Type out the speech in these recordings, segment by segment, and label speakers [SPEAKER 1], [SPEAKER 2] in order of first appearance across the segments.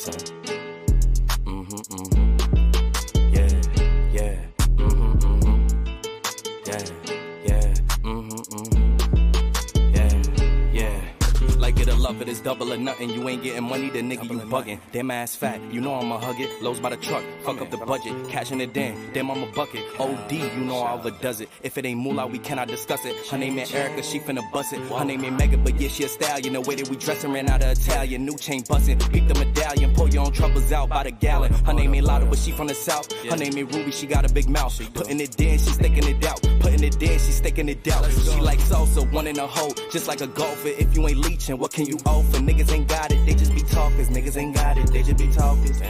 [SPEAKER 1] son. Yeah, yeah. Yeah, yeah. Yeah. Like it or love it, it's double or nothing. You ain't getting money, the nigga you bugging. Damn ass fat, you know I'ma hug it. Lows by the truck, fuck up the budget. Cashing it in, damn I'm a bucket. OD, you know I overdoes it. If it ain't moolah, we cannot discuss it. Her name ain't Erica, she finna bust it. Her name ain't Megan, but yeah, she a stallion. The way that we dressin' ran out of Italian. New chain bustin', beat the medallion. Pour your own troubles out by the gallon. Her name ain't Lotta, but she from the south. Her name ain't Ruby, she got a big mouth. Putting it in, she sticking it out. Putting it in, she sticking it out. She like salsa, one in a hole, just like a golfer. If you ain't leeching, what can you offer? Niggas ain't got it, they just be talkers. Niggas ain't got it, they just be talkers.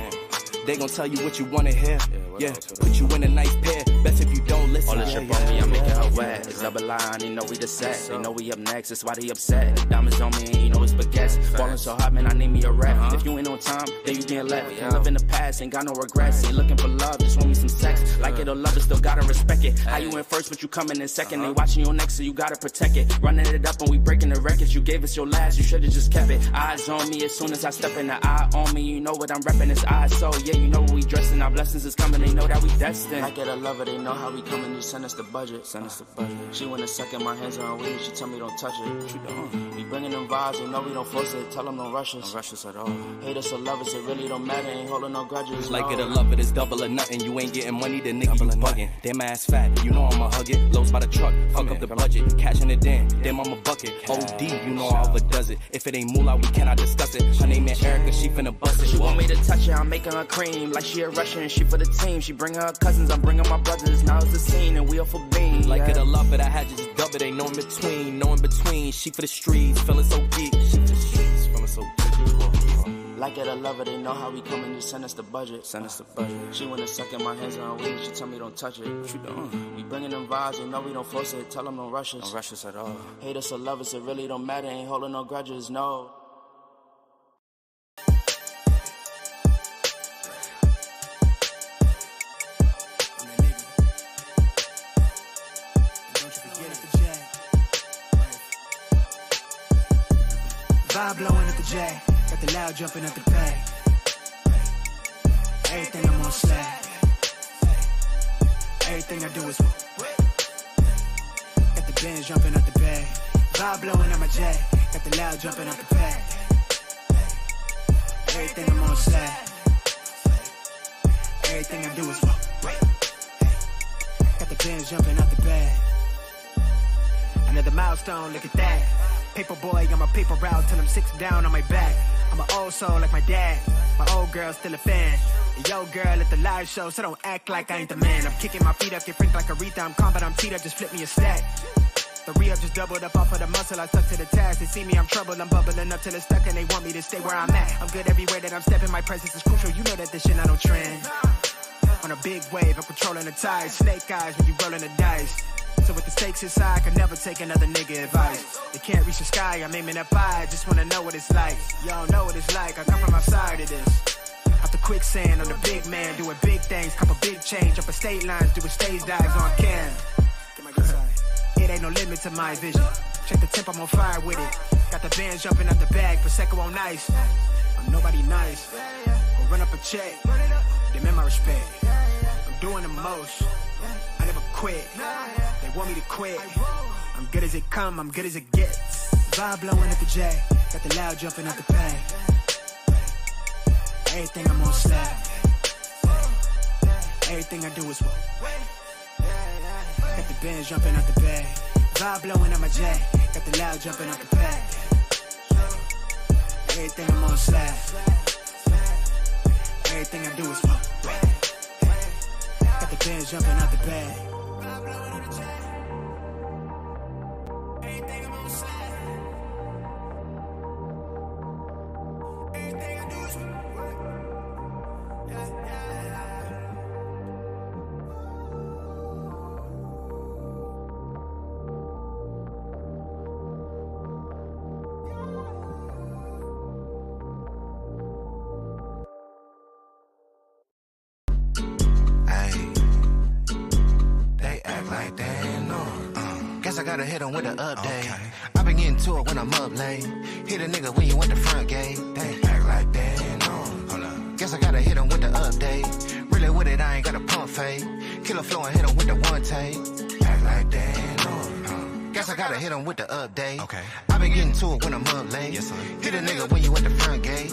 [SPEAKER 1] They gon' tell you what you wanna hear. Yeah, put you in a nice pair. Best if you don't listen.
[SPEAKER 2] All this shit on me, I'm making her wet. It's double line, they know we the set. They know we up next, that's why they upset. Diamonds on me, and you know it's baguettes. Ballin' so hot, man, I need me a rap. If you ain't on time, then you getting left. Can't live in the past, ain't got no regrets. Ain't looking for love, just want me some sex. Like it or love it, still gotta respect it. How you in first, but you coming in second. They watching your next, so you gotta protect it. Running it up and we breaking the records. You gave us your last, you should've just kept it. Eyes on me as soon as I step in. The eye on me, you know what I'm reppin'. It's eyes, so yeah, you know what we dressin'. Our blessings is coming, they know that we destined. Like it or love it, they know how we coming. Just send us the budget, send us the budget. She wanna suck in my hands on her weed, she tell me don't touch it. We bringing them vibes, they know we don't force it. Tell them don't rush us, don't rush us at all. Hate us or love us, it really don't matter. Ain't holding no grudges.
[SPEAKER 1] Like it or love it, it's double or nothing. You ain't getting money, the nigga you bugging. Damn ass fat, you know I'ma hug it. Lows by the truck, fuck up the budget. Cashing it in, damn I'm a bucket. OD, you know I overdoes it. If it ain't moolah, we cannot discuss it. Her name ain't Erica, she finna bust it.
[SPEAKER 2] She want me to touch it, I'm making her cream. Like she a Russian, she for the team. She bring her cousins, I'm bringing my brothers. Now it's the scene and we all for being.
[SPEAKER 1] Like it or love it, I had you just dub it. Ain't no in between, no in between. She for the streets, feeling so geek. She for the streets, feeling so geek.
[SPEAKER 2] Like it or love it, they know how we coming. Just send us the budget, send us the budget. She wanna suck in my hands on her weed, she tell me don't touch it. What you doing? We bringing them vibes, they know we don't force it. Tell them don't rush us, don't rush us at all. Hate us or love us, it really don't matter. Ain't holding no grudges, no.
[SPEAKER 3] Vibe blowing at the J, got the loud jumping at the bay. Everything I'm on slack. Everything I do is got the Benz jumping at the bay. Vibe blowing at my J, got the loud jumping at the bay. Everything I'm on slack. Everything I do is got the Benz jumping at the bay. Another milestone, look at that. Paper boy, I'm a paper route till I'm 6 down on my back. I'm an old soul like my dad. My old girl still a fan. And yo girl at the live show, so don't act like I ain't the man. I'm kicking my feet up, get franked like Aretha. I'm calm, but I'm teed up, just flip me a stack. The re-up just doubled up off of the muscle, I stuck to the task. They see me, I'm troubled, I'm bubbling up till it's stuck, and they want me to stay where I'm at. I'm good everywhere that I'm stepping, my presence is crucial. You know that this shit not no trend. On a big wave, I'm controlling the tide. Snake eyes when you rolling the dice. So with the stakes inside, I can never take another nigga advice. They can't reach the sky, I'm aiming up high. Just wanna know what it's like. Y'all know what it's like, I come from outside of this. Out the quicksand, I'm the big man, doing big things. Cop a big change, up a state lines, doing stage dives on cam. It ain't no limit to my vision. Check the temp, I'm on fire with it. Got the bands jumping out the bag, Prosecco on ice. I'm nobody nice, but run up a check. Demand my respect. I'm doing the most, I never quit. They want me to quit. I'm good as it come, I'm good as it gets. Vibe blowing at the J, got the loud jumping out the bay. Everything I'm on slack. Everything I do is got the Benz jumping out the bay. Vibe blowing at my J, got the loud jumping out the bay. Everything I'm on slack. Everything I do is got the Benz jumping out the bay. Everything I'm on slack. Everything I do is
[SPEAKER 4] I gotta hit him with an update. I been getting to it when I'm up late. Hit a nigga when you went the front gate. They act like they ain't know. Hold up. Killer flow and hit him with the one take. Act like that, guess I gotta hit him with the update. Okay. I been getting to it when I'm up late. Yes, sir. Hit a nigga when you at the front gate.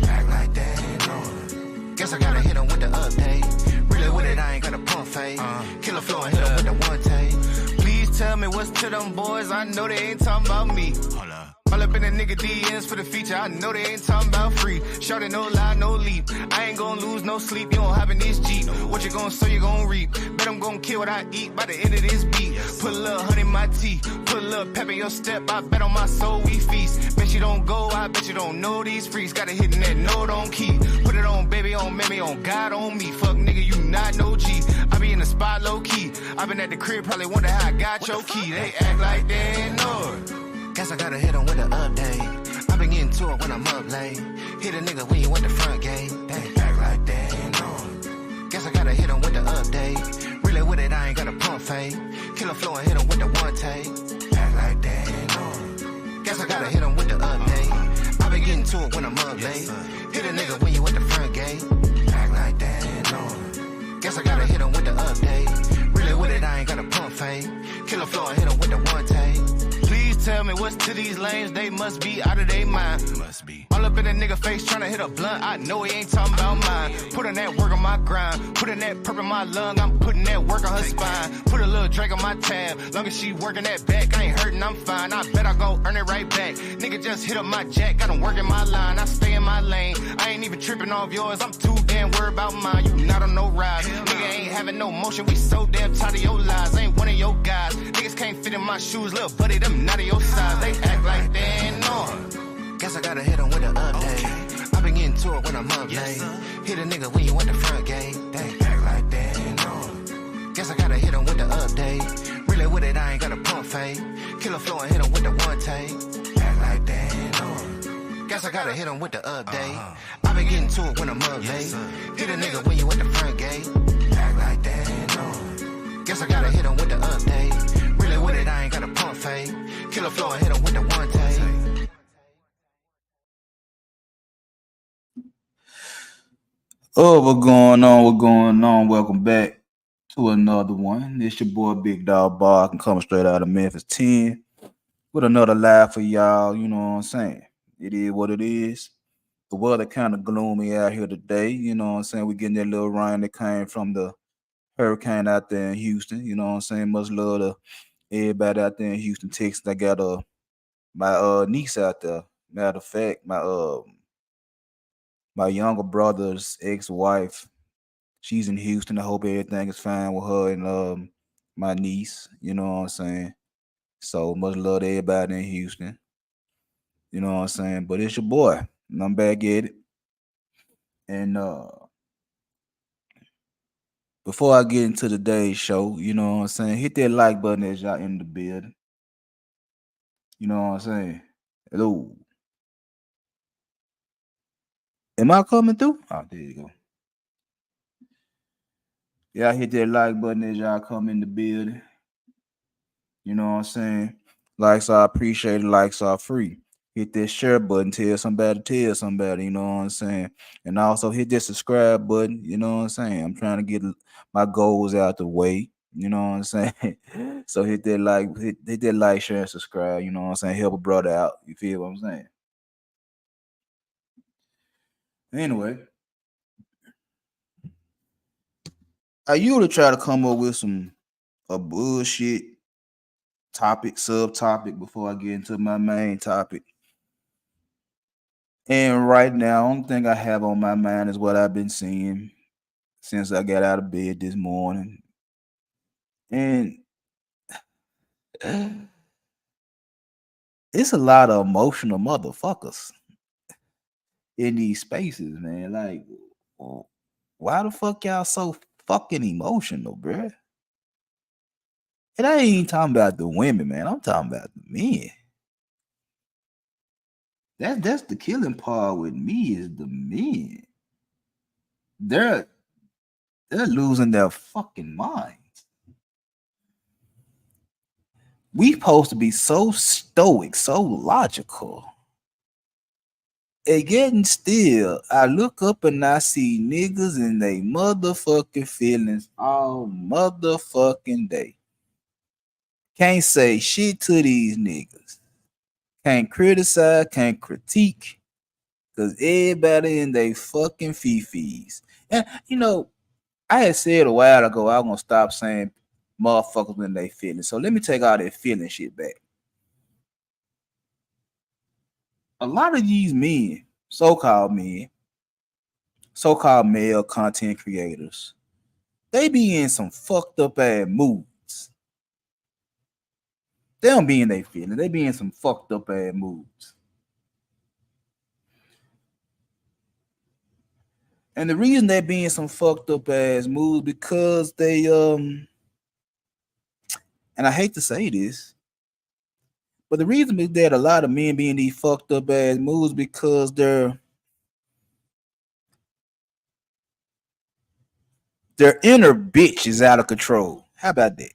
[SPEAKER 4] Act like that, guess I gotta hit him with the update. Really with it, I ain't got a pump fade. Killer flow and hit him with the one take. Please tell me what's to them boys. I know they ain't talking about me. Hold up. All up in the nigga DMs for the feature. I know they ain't talking about free. Shorty, no lie, no leap. I ain't gonna lose no sleep. You don't have in this Jeep. What you gonna sow, you gonna reap. Bet I'm gonna kill what I eat by the end of this beat. Put a little honey in my tea. Put a little pep in your step. I bet on my soul we feast. Bet you don't go. I bet you don't know these freaks. Gotta hit that note on key. Put it on baby, on mammy, on God, on me. Fuck nigga, you not no G. I be in the spot low key. I been at the crib, probably wonder how I got your key. They act like they ain't know it. Guess I gotta hit him with an update. I been getting to it when I'm up late. Hit a nigga when you at the front gate. They act like they ain't know. Guess I gotta hit him with the update. Really with it, I ain't got a pump fade. Killer flow and hit him with the one take. Act like they ain't know. Guess I gotta hit him with the update. I been getting to it when I'm up late. Hit a nigga when you at the front gate. Act like they ain't know. Guess I gotta hit him with the update. Really with it, I ain't got a pump fade. Killer flow and hit him with the one take. Tell me what's to these lanes, they must be out of their mind. Must be. All up in a nigga face trying to hit a blunt, I know he ain't talking about mine. Putting that work on my grind, putting that purp in my lung, I'm putting that work on her spine. Put a little drink on my tab, long as she working that back, I ain't hurting, I'm fine. I bet I go earn it right back. Nigga just hit up my jack, got him working my line, I stay in my lane. I ain't even tripping off yours, I'm too damn worried about mine. You not on no ride, nigga ain't having no motion, we so damn tired of your lies. I ain't one of your guys, niggas can't fit in my shoes, little buddy, them not of your size. They act like they ain't know. Guess I gotta hit him with an update. I been getting to it when I'm up late. Hit a nigga when you at the front gate. They act like they ain't know. Guess I gotta hit him with the update. Really with it, I ain't got a pump fade. Killer flow and hit him with the one take. Act like they ain't know. Guess I gotta hit him with the update. I been getting to it when I'm up late. Hit a nigga when you at the front gate. Act like they ain't know. Guess I gotta hit him with the update. Really with it, I ain't got a pump fade. Killer flow and hit him with the one take.
[SPEAKER 5] Oh, what's going on? What's going on? Welcome back to another one. It's your boy Big Dog Bar. I can come straight out of Memphis 10 with another live for y'all. You know what I'm saying? It is what it is. The weather kind of gloomy out here today. You know what I'm saying? We're getting that little rain that came from the hurricane out there in Houston. You know what I'm saying? Much love to everybody out there in Houston, Texas. I got my niece out there. Matter of fact, my younger brother's ex-wife, she's in Houston. I hope everything is fine with her and my niece. You know what I'm saying? So much love to everybody in Houston. You know what I'm saying? But it's your boy, and I'm back at it. And before I get into today's show, you know what I'm saying, hit that like button as y'all in the building. You know what I'm saying? Hello. Am I coming through? Oh, there you go. Y'all hit that like button as y'all come in the building. You know what I'm saying? Likes are appreciated, likes are free. Hit that share button, tell somebody, you know what I'm saying? And also hit that subscribe button, you know what I'm saying? I'm trying to get my goals out the way, you know what I'm saying? So hit that like, share, and subscribe, you know what I'm saying? Help a brother out, you feel what I'm saying? Anyway, I usually try to come up with a bullshit topic, subtopic before I get into my main topic. And right now, the only thing I have on my mind is what I've been seeing since I got out of bed this morning. And it's a lot of emotional motherfuckers in these spaces, man. Like, why the fuck y'all so fucking emotional, bruh? And I ain't talking about the women, man. I'm talking about the men. That's the killing part with me is the men. They're losing their fucking minds. We supposed to be so stoic, so logical. And getting still, I look up and I see niggas in they motherfucking feelings all motherfucking day. Can't say shit to these niggas. Can't criticize, can't critique, cause everybody in they fucking fifis. And I had said a while ago I was gonna stop saying motherfuckers when they feeling. So let me take all that feeling shit back. A lot of these men, so-called men, so-called male content creators, they be in some fucked up ass moods. They don't be in their feelings. They be in some fucked up ass moods. And the reason they be in some fucked up ass moods because they and I hate to say this, but the reason is that a lot of men be in these fucked up ass moods because their inner bitch is out of control. How about that?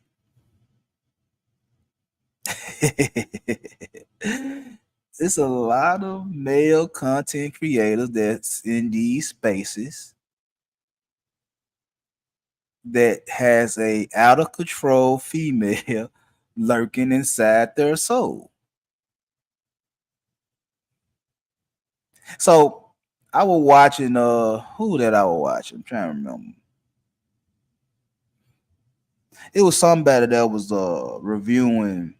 [SPEAKER 5] It's a lot of male content creators that's in these spaces that has a out of control female lurking inside their soul. So I was watching who that I was watching? I'm trying to remember. It was somebody that was reviewing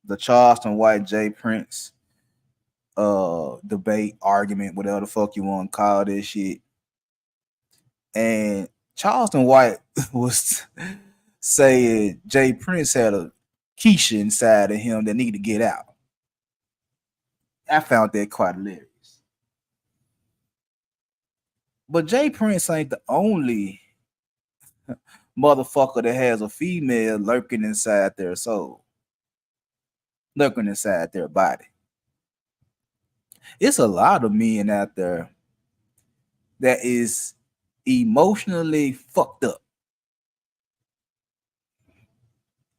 [SPEAKER 5] the Charleston White J Prince debate, argument, whatever the fuck you want to call this shit. And Charleston White was saying Jay Prince had a Keisha inside of him that needed to get out. I found that quite hilarious. But Jay Prince ain't the only motherfucker that has a female lurking inside their soul, lurking inside their body. It's a lot of men out there that is emotionally fucked up.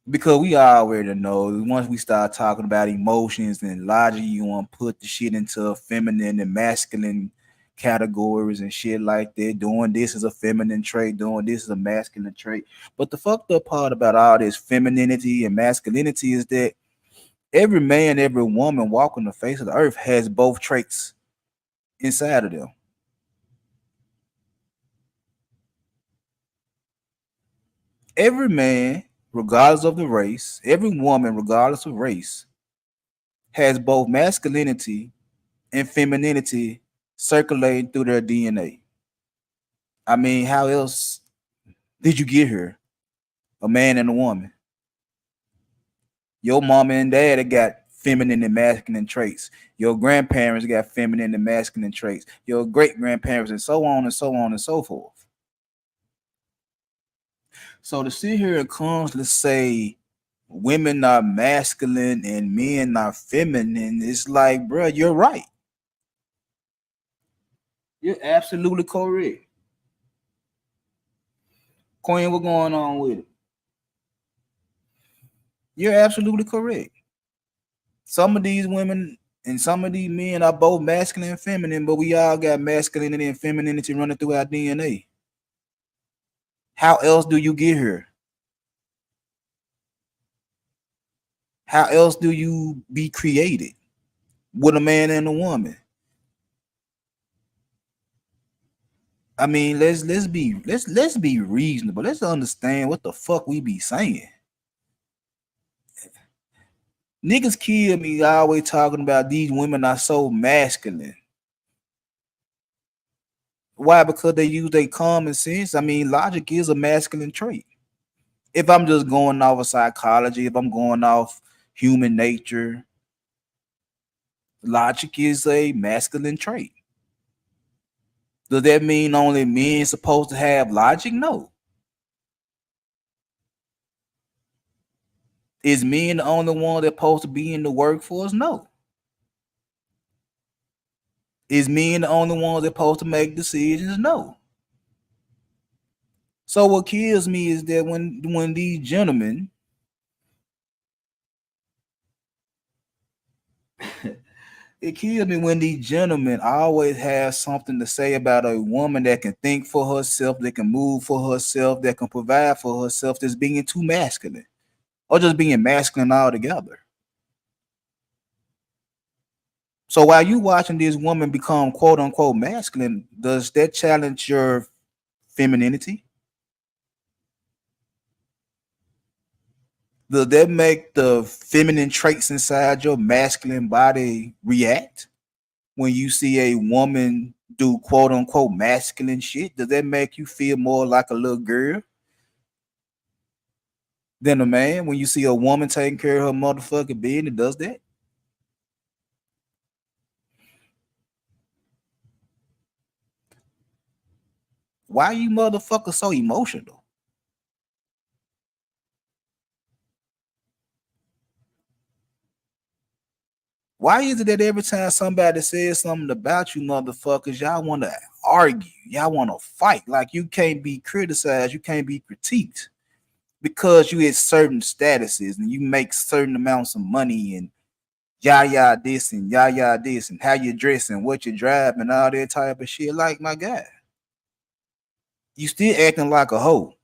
[SPEAKER 5] Because we already know once we start talking about emotions and logic, you want to put the shit into feminine and masculine categories and shit like that. Doing this is a feminine trait, doing this is a masculine trait. But the fucked up part about all this femininity and masculinity is that every man, every woman walking the face of the earth has both traits inside of them. Every man, regardless of the race, every woman, regardless of race, has both masculinity and femininity circulating through their DNA. I mean, how else did you get here? A man and a woman. Your mama and dad got feminine and masculine traits. Your grandparents got feminine and masculine traits. Your great grandparents, and so on and so on and so forth. So to sit here and constantly say women are masculine and men are feminine, it's like, bro, you're right. You're absolutely correct. Queen, what's going on with it? You're absolutely correct. Some of these women and some of these men are both masculine and feminine, but we all got masculinity and femininity running through our DNA. How else do you get here? How else do you be created with a man and a woman? I mean, let's be reasonable. Let's understand what the fuck we be saying. Niggas kill me always talking about these women are so masculine. Why? Because they use their common sense. I mean, logic is a masculine trait. If I'm just going off of psychology, if I'm going off human nature, logic is a masculine trait. Does that mean only men supposed to have logic? No. Is men the only one that's supposed to be in the workforce? No. Is men the only ones that's supposed to make decisions? No. So what kills me is that when these gentlemen It kills me when these gentlemen always have something to say about a woman that can think for herself, that can move for herself, that can provide for herself, that's being too masculine or just being masculine altogether. So while you watching this woman become quote unquote masculine, does that challenge your femininity? Does that make the feminine traits inside your masculine body react when you see a woman do quote unquote masculine shit? Does that make you feel more like a little girl than a man when you see a woman taking care of her motherfucking business? Does that? Why you motherfuckers so emotional? Why is it that every time somebody says something about you motherfuckers, y'all want to argue, y'all want to fight? Like you can't be criticized, you can't be critiqued because you hit certain statuses and you make certain amounts of money and yah this and yah this and how you dress and what you drive and all that type of shit. Like my guy, you still acting like a hoe.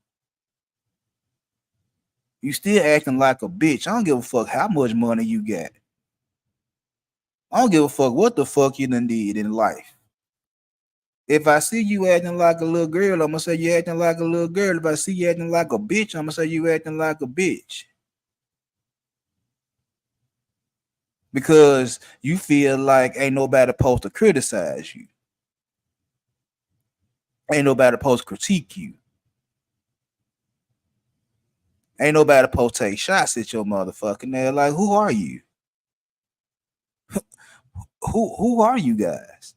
[SPEAKER 5] You still acting like a bitch. I don't give a fuck how much money you got. I don't give a fuck what the fuck you done did in life. If I see you acting like a little girl, I'm gonna say you acting like a little girl. If I see you acting like a bitch, I'm gonna say you acting like a bitch. Because you feel like ain't nobody supposed to criticize you. Ain't nobody supposed to critique you. Ain't nobody supposed to take shots at your motherfucking ass. Like, who are you? Who are you guys?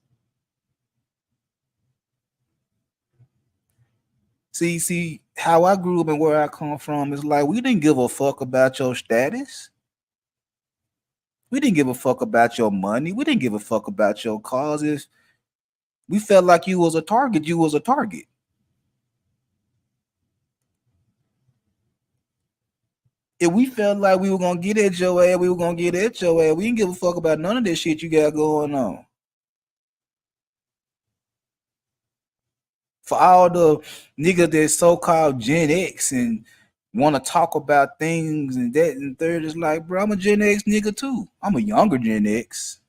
[SPEAKER 5] See, how I grew up and where I come from is like we didn't give a fuck about your status. We didn't give a fuck about your money. We didn't give a fuck about your causes. We felt like you was a target. You was a target. If we felt like we were gonna get at your ass, we were gonna get at your ass. We didn't give a fuck about none of this shit you got going on. For all the niggas that so-called Gen X and want to talk about things and that and third, is like, bro, I'm a Gen X nigga too. I'm a younger Gen X,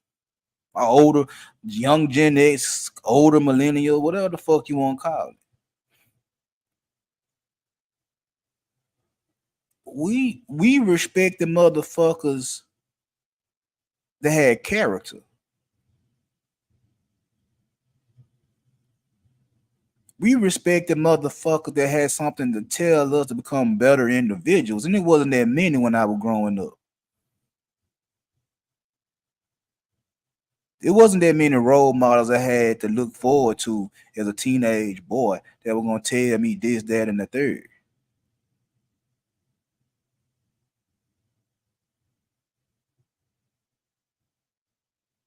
[SPEAKER 5] a older, young Gen X, older millennial, whatever the fuck you want to call it. We respect the motherfuckers that had character. We respect the motherfucker that had something to tell us to become better individuals. And it wasn't that many when I was growing up. It wasn't that many role models I had to look forward to as a teenage boy that were gonna tell me this, that, and the third.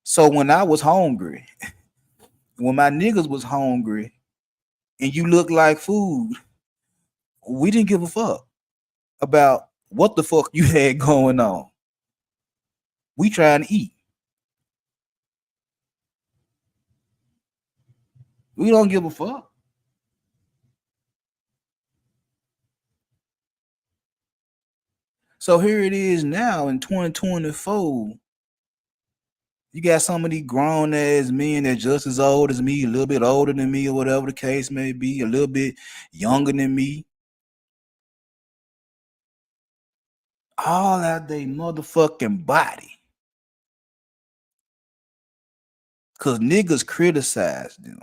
[SPEAKER 5] So when I was hungry, when my niggas was hungry, and you look like food, we didn't give a fuck about what the fuck you had going on. We trying to eat. We don't give a fuck. So here it is now in 2024. You got some of these grown ass men that just as old as me, a little bit older than me, or whatever the case may be, a little bit younger than me, all out they motherfucking body. Cause niggas criticize them.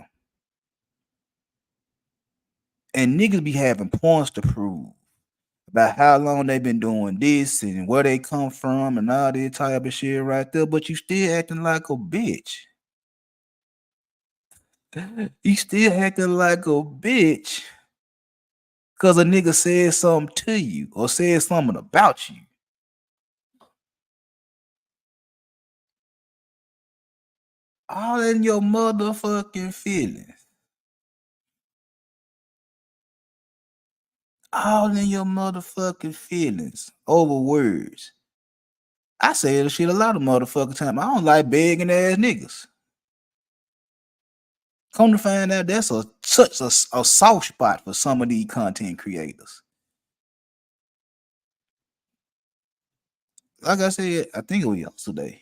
[SPEAKER 5] And niggas be having points to prove about how long they been doing this and where they come from and all that type of shit right there, but you still acting like a bitch. You still acting like a bitch because a nigga said something to you or said something about you. All in your motherfucking feelings. All in your motherfucking feelings over words. I say this shit a lot of motherfucking time. I don't like begging ass niggas. Come to find out, that's such a soft spot for some of these content creators. Like I said, I think it was yesterday.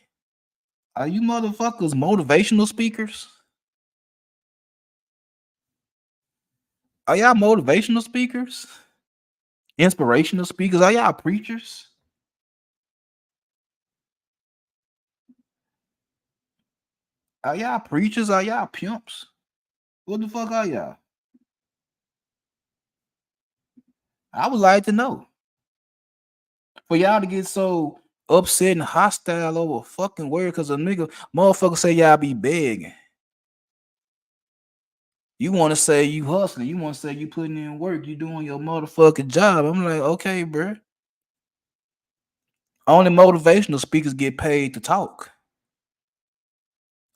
[SPEAKER 5] Are you motherfuckers motivational speakers? Are y'all motivational speakers? Inspirational speakers? Are y'all preachers? Are y'all preachers? Are y'all pimps? What the fuck are y'all? I would like to know. For y'all to get so upset and hostile over a fucking word because a nigga motherfucker say y'all be begging. You want to say you hustling. You want to say you putting in work. You doing your motherfucking job. I'm like, okay, bro. Only motivational speakers get paid to talk.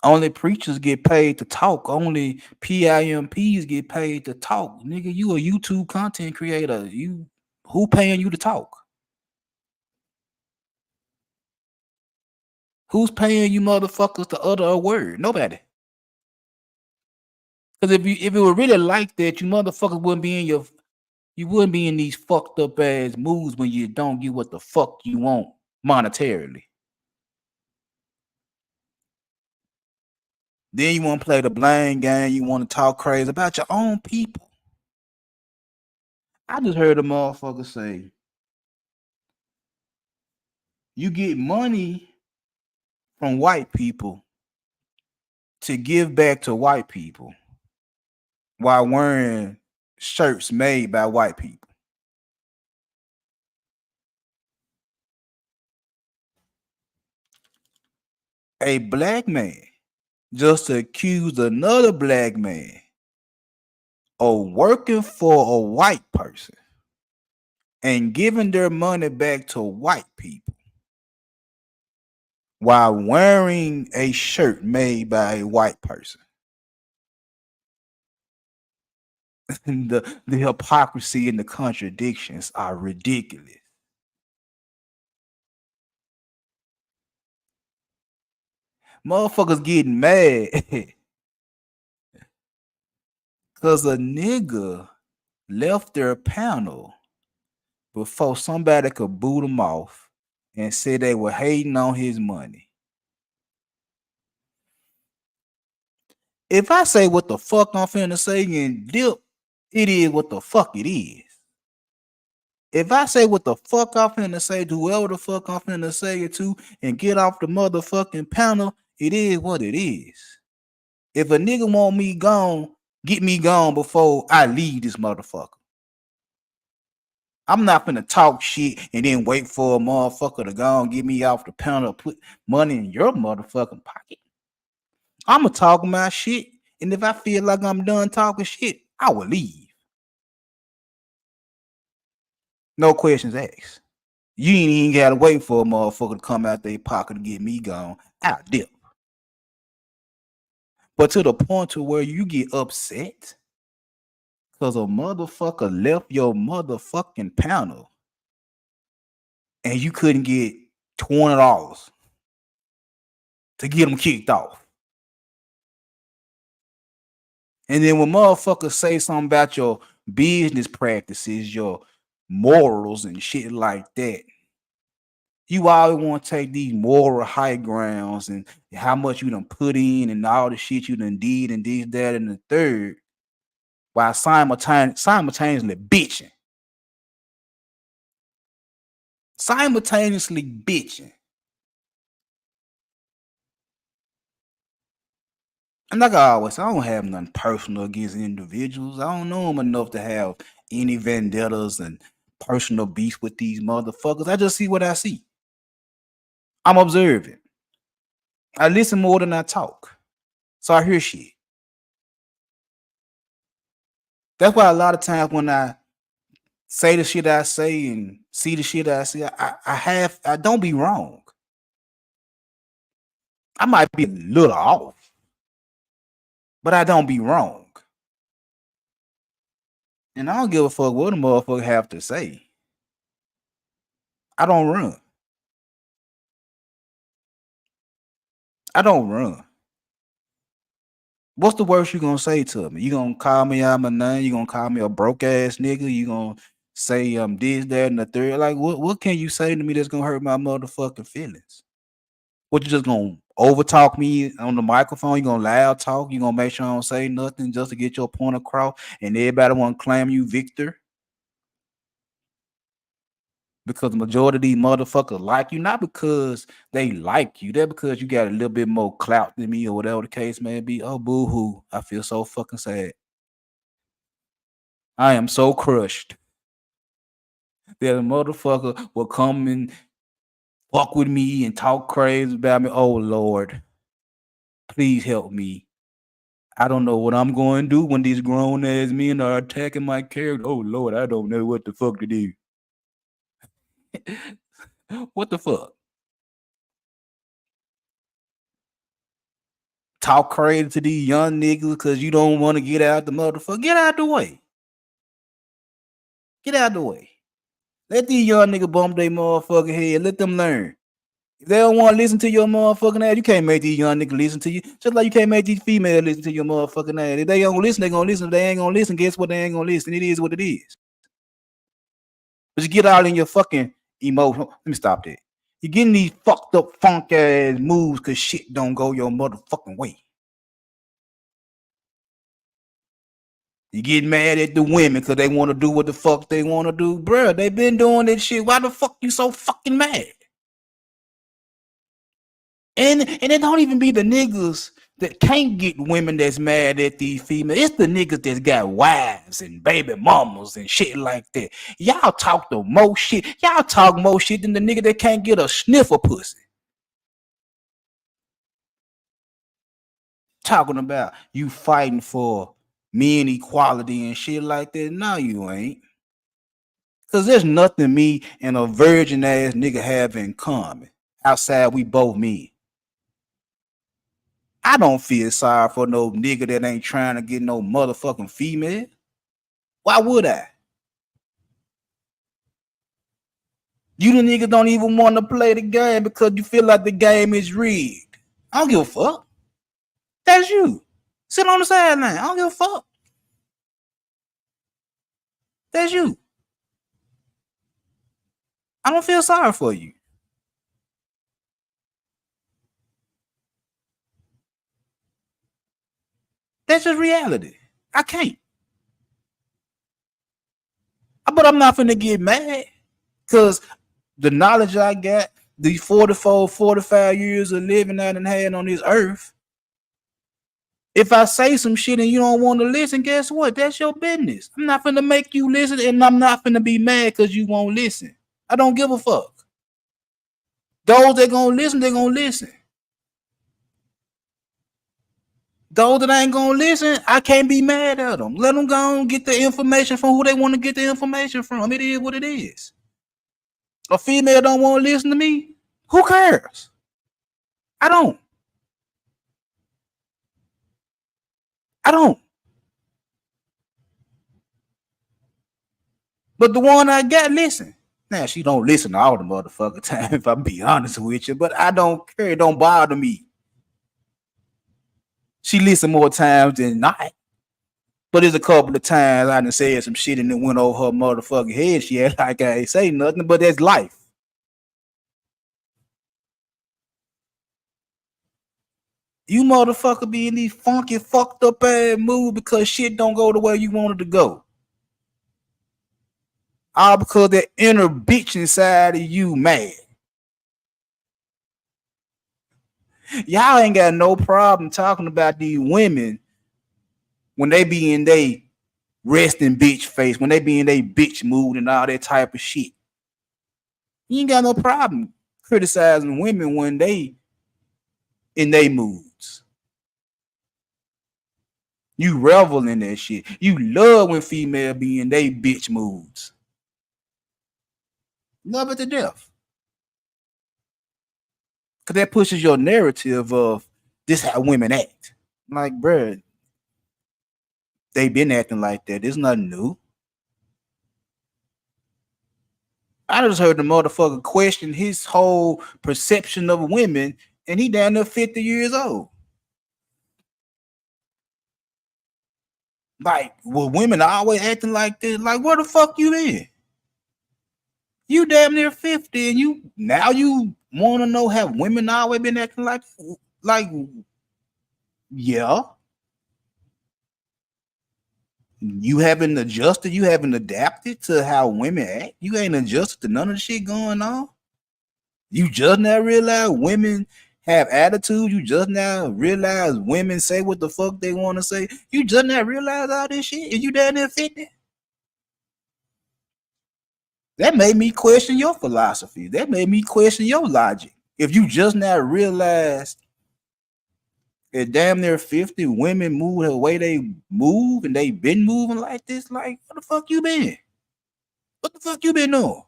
[SPEAKER 5] Only preachers get paid to talk. Only PIMPs get paid to talk. Nigga, you a YouTube content creator. Who paying you to talk? Who's paying you motherfuckers to utter a word? Nobody. Because if it were really like that, you motherfuckers wouldn't be in these fucked up ass moods when you don't get what the fuck you want monetarily. Then you want to play the blame game. You want to talk crazy about your own people. I just heard a motherfucker say, you get money from white people to give back to white people while wearing shirts made by white people. A black man just accused another black man of working for a white person and giving their money back to white people while wearing a shirt made by a white person. the hypocrisy and the contradictions are ridiculous. Motherfuckers getting mad because a nigga left their panel before somebody could boot him off and say they were hating on his money. If I say what the fuck I'm finna say and dip, it is what the fuck it is. If I say what the fuck I'm finna say to whoever the fuck I'm finna say it to and get off the motherfucking panel, it is what it is. If a nigga want me gone, get me gone before I leave this motherfucker. I'm not finna talk shit and then wait for a motherfucker to go and get me off the panel, put money in your motherfucking pocket. I'ma talk my shit, and if I feel like I'm done talking shit, I will leave. No questions asked. You ain't even gotta wait for a motherfucker to come out their pocket to get me gone. I'll dip. But to the point to where you get upset because a motherfucker left your motherfucking panel and you couldn't get $20 to get them kicked off. And then when motherfuckers say something about your business practices, your morals and shit like that, you always want to take these moral high grounds and how much you done put in and all the shit you done did and this, that, and the third, while simultaneously bitching. Simultaneously bitching. And like I always say, I don't have nothing personal against individuals. I don't know them enough to have any vendettas and personal beef with these motherfuckers. I just see what I see. I'm observing. I listen more than I talk. So I hear shit. That's why a lot of times when I say the shit I say and see the shit I see, I don't be wrong. I might be a little off, but I don't be wrong. And I don't give a fuck what a motherfucker have to say. I don't run. I don't run. What's the worst you gonna say to me? You gonna call me out my name? You gonna call me a broke ass nigga? You gonna say this, that, and the third? Like what can you say to me that's gonna hurt my motherfucking feelings? What you just gonna over talk me on the microphone? You gonna loud talk? You gonna make sure I don't say nothing just to get your point across and everybody wanna claim you victor? Because the majority of these motherfuckers like you, not because they like you, they're because you got a little bit more clout than me or whatever the case may be. Oh, boo hoo. I feel so fucking sad. I am so crushed that a motherfucker will come and fuck with me and talk crazy about me. Oh, Lord, please help me. I don't know what I'm going to do when these grown ass men are attacking my character. Oh, Lord, I don't know what the fuck to do. What the fuck? Talk crazy to these young niggas because you don't want to get out the motherfucker. Get out the way. Get out the way. Let these young niggas bump their motherfucking head. Let them learn. If they don't want to listen to your motherfucking ass, you can't make these young niggas listen to you. Just like you can't make these females listen to your motherfucking ass. If they don't listen, they gonna listen. If they ain't gonna listen, guess what? They ain't gonna listen. It is what it is. But you get all in your fucking emotion. Let me stop that. You getting these fucked up funk ass moves because shit don't go your motherfucking way. You get mad at the women because they want to do what the fuck they want to do. Bruh, they been doing that shit. Why the fuck you so fucking mad? And it don't even be the niggas that can't get women that's mad at these females. It's the niggas that's got wives and baby mamas and shit like that. Y'all talk the most shit. Y'all talk more shit than the nigga that can't get a sniff of pussy. Talking about you fighting for men equality and shit like that. No, you ain't. Cause there's nothing me and a virgin ass nigga have in common. Outside we both men. I don't feel sorry for no nigga that ain't trying to get no motherfucking female. Why would I? You the nigga don't even want to play the game because you feel like the game is rigged. I don't give a fuck. That's you. Sit on the sideline. I don't give a fuck. That's you. I don't feel sorry for you. That's just reality. I can't. But I'm not finna get mad because the knowledge I got, the 44, 45 years of living I done had on this earth, if I say some shit and you don't want to listen, guess what? That's your business. I'm not finna make you listen, and I'm not finna be mad because you won't listen. I don't give a fuck. Those that gonna listen, they gonna listen. Those that ain't gonna listen, I can't be mad at them. Let them go and get the information from who they want to get the information from. It is what it is. A female don't want to listen to me. Who cares? I don't. But the one I got, listen. Now she don't listen all the motherfucking time, if I be honest with you. But I don't care. It don't bother me. She listen more times than not. But there's a couple of times I done said some shit and it went over her motherfucking head. She had like I ain't say nothing, but that's life. You motherfucker be in these funky, fucked up ass mood because shit don't go the way you want it to go. All because that inner bitch inside of you mad. Y'all ain't got no problem talking about these women when they be in they resting bitch face, when they be in they bitch mood and all that type of shit. You ain't got no problem criticizing women when they in they moods. You revel in that shit. You love when female be in they bitch moods. Love it to death. Cause that pushes your narrative of this how women act. Like, bruh, they been acting like that. There's nothing new. I just heard the motherfucker question his whole perception of women And he down there 50 years old. Like, well, women always acting like this. Like, where the fuck you been? You damn near 50 and you want to know, have women always been acting like yeah. You haven't adjusted, you haven't adapted to how women act. You ain't adjusted to none of the shit going on. You just now realize women have attitude. You just now realize women say what the fuck they want to say. You just now realize all this shit and you down there 50. That made me question your philosophy. That made me question your logic. If you just now realized at damn near 50, women move the way they move and they been moving like this, like, what the fuck you been? What the fuck you been doing?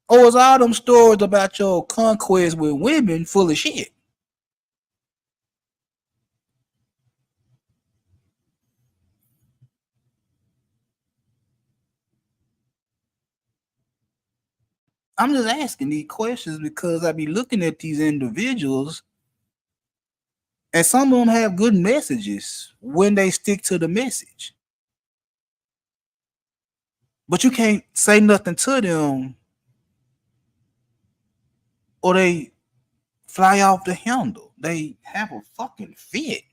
[SPEAKER 5] Or is all them stories about your conquest with women full of shit? I'm just asking these questions because I be looking at these individuals and some of them have good messages when they stick to the message. But you can't say nothing to them or they fly off the handle. They have a fucking fit.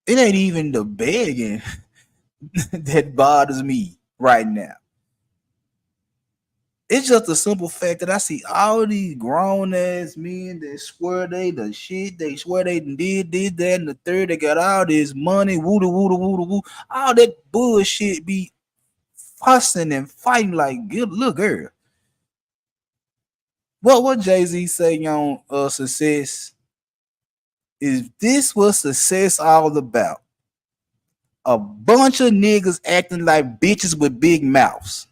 [SPEAKER 5] It ain't even the begging that bothers me right now. It's just a simple fact that I see all these grown ass men that swear they the shit. They swear they did this, that, and the third. They got all this money, woo woo woo woo. All that bullshit be fussing and fighting like, good look, girl. What Jay-Z say on Success? Is this what success all about? A bunch of niggas acting like bitches with big mouths.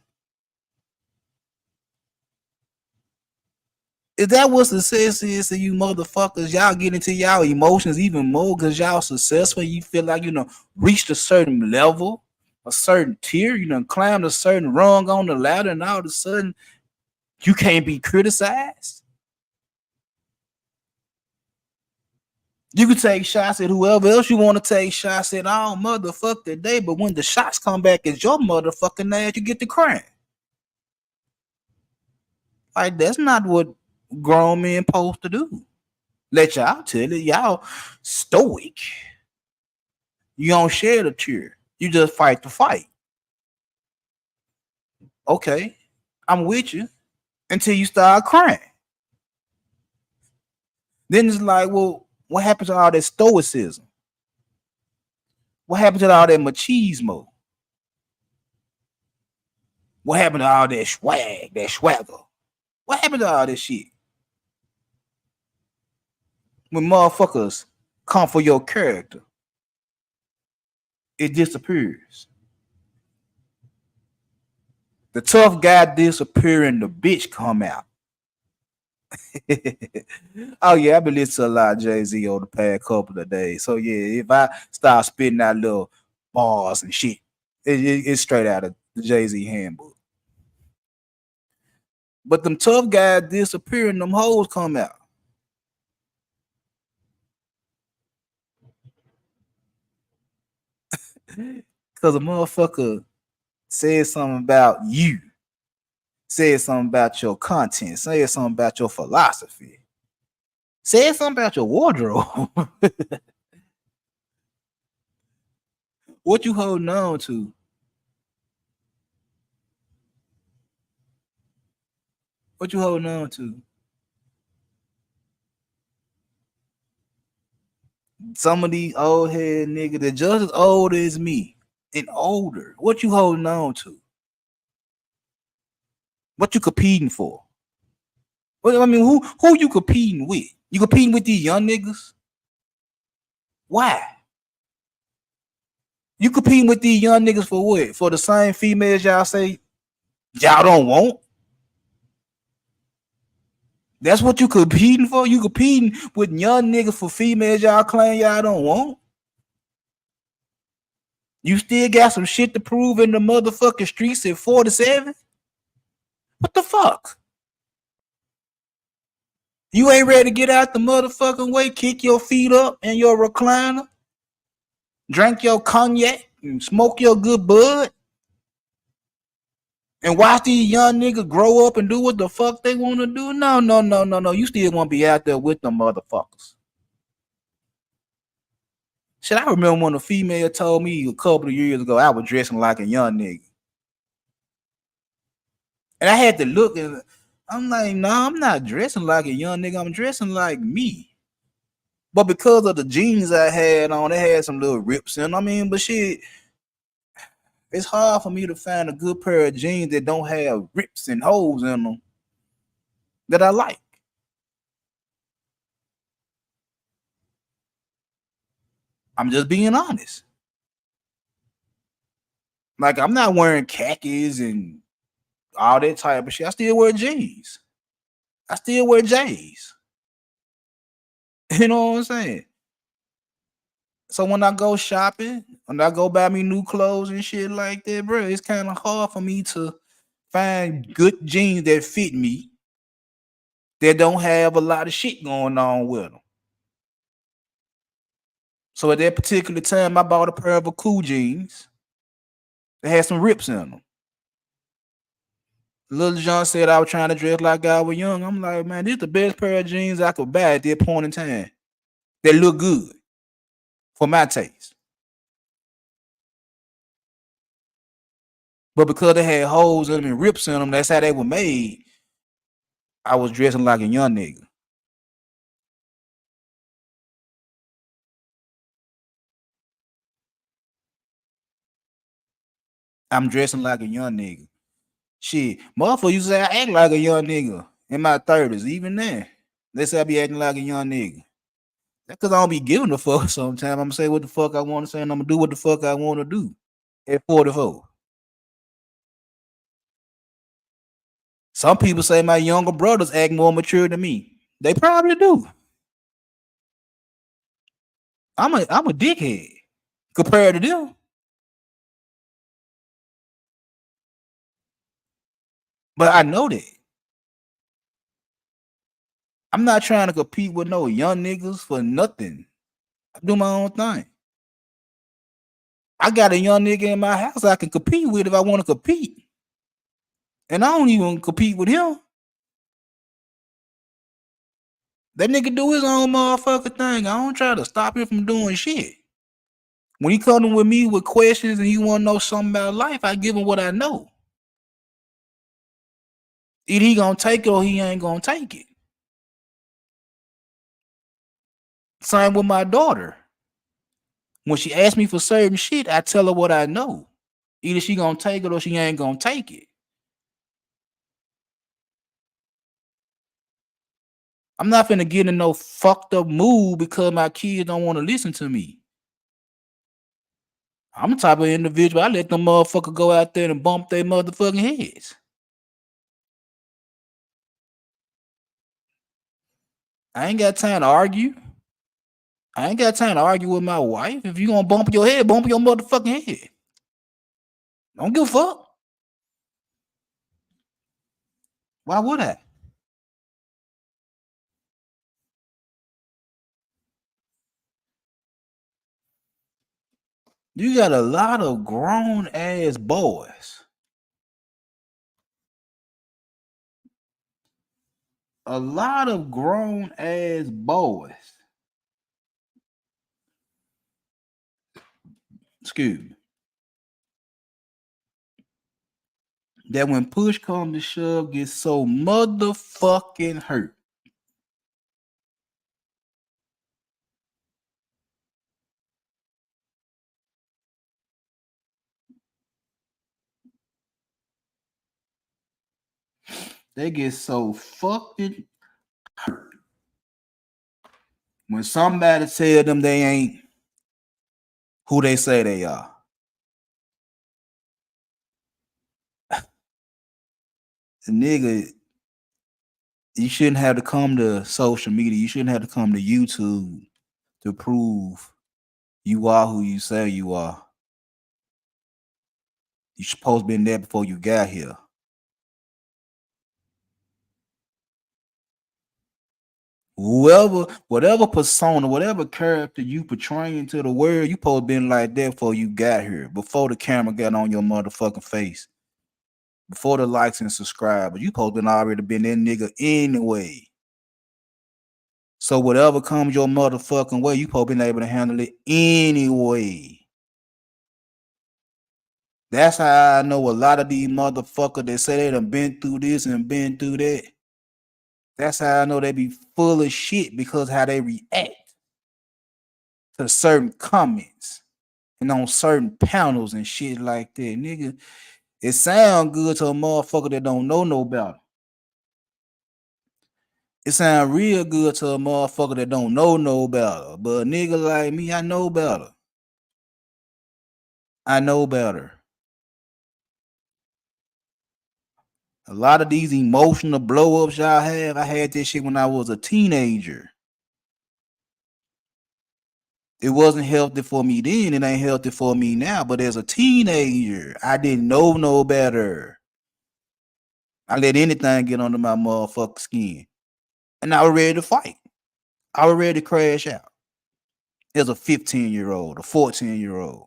[SPEAKER 5] Is that what success is to you motherfuckers? Y'all get into y'all emotions even more because y'all successful. You feel like, reached a certain level, a certain tier, climbed a certain rung on the ladder, and all of a sudden you can't be criticized. You can take shots at whoever else you want to take shots at all motherfucking day, but when the shots come back at your motherfucking ass, you get the crying. Like, that's not what grown men supposed to do. Let y'all tell it. Y'all stoic. You don't share the tear. You just fight the fight. Okay, I'm with you until you start crying. Then it's like, well, what happened to all that stoicism? What happened to all that machismo? What happened to all that swag, that swagger? What happened to all this shit? When motherfuckers come for your character, it disappears. The tough guy disappear and the bitch come out. Oh yeah, I've been listening to a lot of Jay-Z over the past couple of days. So yeah, if I start spitting out little bars and shit, it's straight out of the Jay-Z handbook. But them tough guys disappear and them hoes come out. Because a motherfucker said something about you, said something about your content, said something about your philosophy, said something about your wardrobe. What you holding on to? What you holding on to? Some of these old head niggas that just as old as me and older. What you holding on to? What you competing for? Well, I mean, who you competing with? You competing with these young niggas? Why? You competing with these young niggas for what? For the same females y'all say y'all don't want? That's what you competing for? You competing with young niggas for females y'all claim y'all don't want? You still got some shit to prove in the motherfucking streets at 47? What the fuck? You ain't ready to get out the motherfucking way, kick your feet up in your recliner, drink your cognac, and smoke your good bud, and watch these young niggas grow up and do what the fuck they want to do? No. You still want to be out there with them motherfuckers. Shit, I remember when a female told me a couple of years ago I was dressing like a young nigga. And I had to look and I'm like, no, I'm not dressing like a young nigga. I'm dressing like me. But because of the jeans I had on, they had some little rips in them. I mean, but shit, it's hard for me to find a good pair of jeans that don't have rips and holes in them that I like. I'm just being honest. Like, I'm not wearing khakis and all that type of shit. I still wear jeans. I still wear J's. You know what I'm saying? So when I go shopping, when I go buy me new clothes and shit like that, bro, it's kind of hard for me to find good jeans that fit me, that don't have a lot of shit going on with them. So at that particular time, I bought a pair of cool jeans that had some rips in them. Little John said I was trying to dress like I was young. I'm like, man, this is the best pair of jeans I could buy at that point in time. They look good for my taste. But because they had holes in them and rips in them, that's how they were made. I was dressing like a young nigga. I'm dressing like a young nigga. Shit, motherfucker used to say I act like a young nigga in my 30s. Even then, they say I be acting like a young nigga. That's because I don't be giving a fuck sometimes. I'm going to say what the fuck I want to say and I'm going to do what the fuck I want to do at 44. Some people say my younger brothers act more mature than me. They probably do. I'm a dickhead compared to them. But I know that. I'm not trying to compete with no young niggas for nothing. I do my own thing. I got a young nigga in my house I can compete with if I want to compete. And I don't even compete with him. That nigga do his own motherfucking thing. I don't try to stop him from doing shit. When he coming with me with questions and he want to know something about life, I give him what I know. Either he gonna take it or he ain't gonna take it. Same with my daughter. When she asks me for certain shit, I tell her what I know. Either she gonna take it or she ain't gonna take it. I'm not finna get in no fucked up mood because my kids don't want to listen to me. I'm the type of individual, I let them motherfucker go out there and bump their motherfucking heads. I ain't got time to argue. I ain't got time to argue with my wife. If you gonna bump your head, bump your motherfucking head. Don't give a fuck. Why would I? You got a lot of grown ass boys. A lot of grown ass boys. Excuse me. That when push comes to shove, get so motherfucking hurt. They get so fucking hurt when somebody tell them they ain't who they say they are. The nigga, you shouldn't have to come to social media. You shouldn't have to come to YouTube to prove you are who you say you are. You supposed to been there before you got here. Whatever persona, whatever character you portraying to the world, you supposed to been like that before you got here, before the camera got on your motherfucking face, before the likes and subscribers. You supposed to been already been that nigga anyway. So whatever comes your motherfucking way, you supposed to been able to handle it anyway. That's how I know a lot of these motherfuckers that say they done been through this and been through that. That's how I know they be full of shit, because how they react to certain comments and on certain panels and shit like that. Nigga, it sound good to a motherfucker that don't know no better. It sound real good to a motherfucker that don't know no better. But a nigga like me, I know better. I know better. A lot of these emotional blow-ups y'all have, I had this shit when I was a teenager. It wasn't healthy for me then. It ain't healthy for me now. But as a teenager, I didn't know no better. I let anything get under my motherfucking skin. And I was ready to fight. I was ready to crash out. As a 15-year-old, a 14-year-old.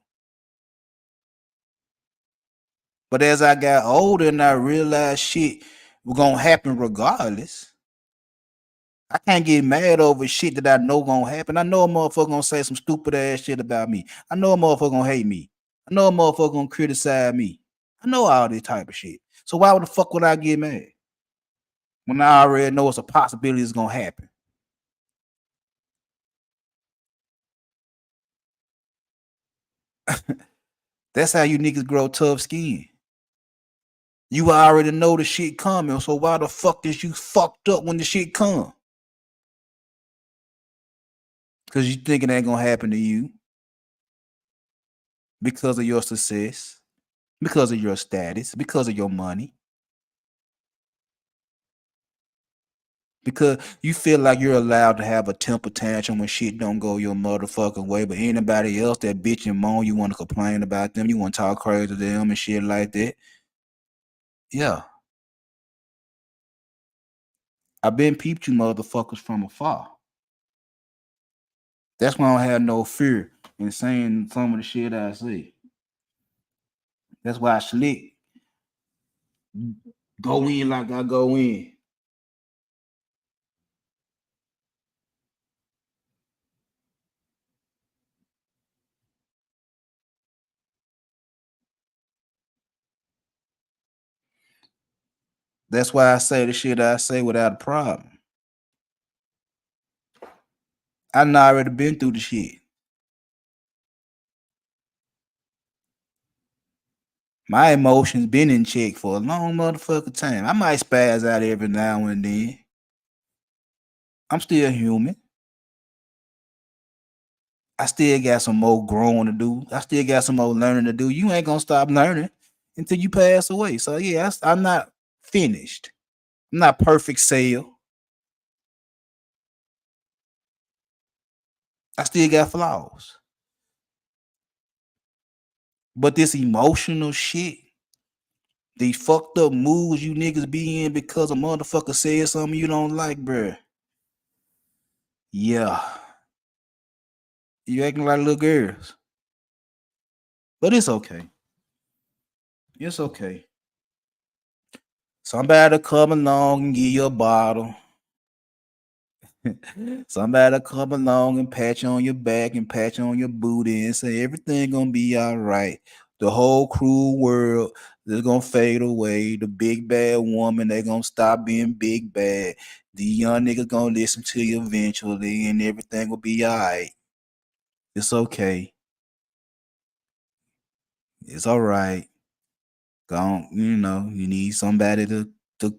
[SPEAKER 5] But as I got older and I realized shit was gonna happen regardless, I can't get mad over shit that I know gonna happen. I know a motherfucker gonna say some stupid ass shit about me. I know a motherfucker gonna hate me. I know a motherfucker gonna criticize me. I know all this type of shit. So why the fuck would I get mad when I already know it's a possibility it's gonna happen? That's how you niggas grow tough skin. You already know the shit coming, so why the fuck is you fucked up when the shit come? Because you think it ain't gonna happen to you because of your success, because of your status, because of your money. Because you feel like you're allowed to have a temper tantrum when shit don't go your motherfucking way, but anybody else that bitch and moan, you want to complain about them, you want to talk crazy to them and shit like that. Yeah. I've been peeped you motherfuckers from afar. That's why I don't have no fear in saying some of the shit I say. That's why I slick go in like I go in. That's why I say the shit I say without a problem. I done already been through the shit. My emotions been in check for a long motherfucking time. I might spaz out every now and then. I'm still human. I still got some more growing to do. I still got some more learning to do. You ain't gonna stop learning until you pass away. So yeah, I'm not finished. I'm not perfect sale. I still got flaws. But this emotional shit, these fucked up moods you niggas be in because a motherfucker said something you don't like, bruh. Yeah. You acting like little girls. But it's okay. It's okay. Somebody come along and give you a bottle. Somebody come along and pat you on your back and pat you on your booty and say everything gonna be all right. The whole cruel world is gonna fade away. The big bad woman, they gonna stop being big bad. The young niggas gonna listen to you eventually and everything will be all right. It's okay. It's all right. Don't, you need somebody to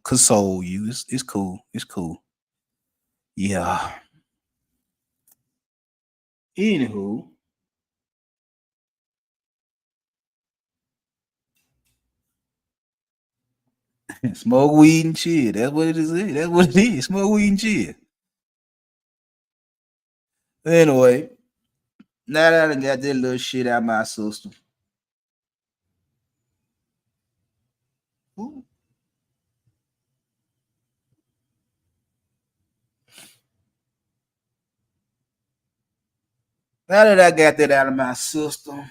[SPEAKER 5] console you. It's cool. It's cool. Yeah. Anywho, smoke weed and chill. That's what it is. That's what it is. Smoke weed and chill. Anyway, now that I done got that little shit out my system, Ooh. Now that I got that out of my system,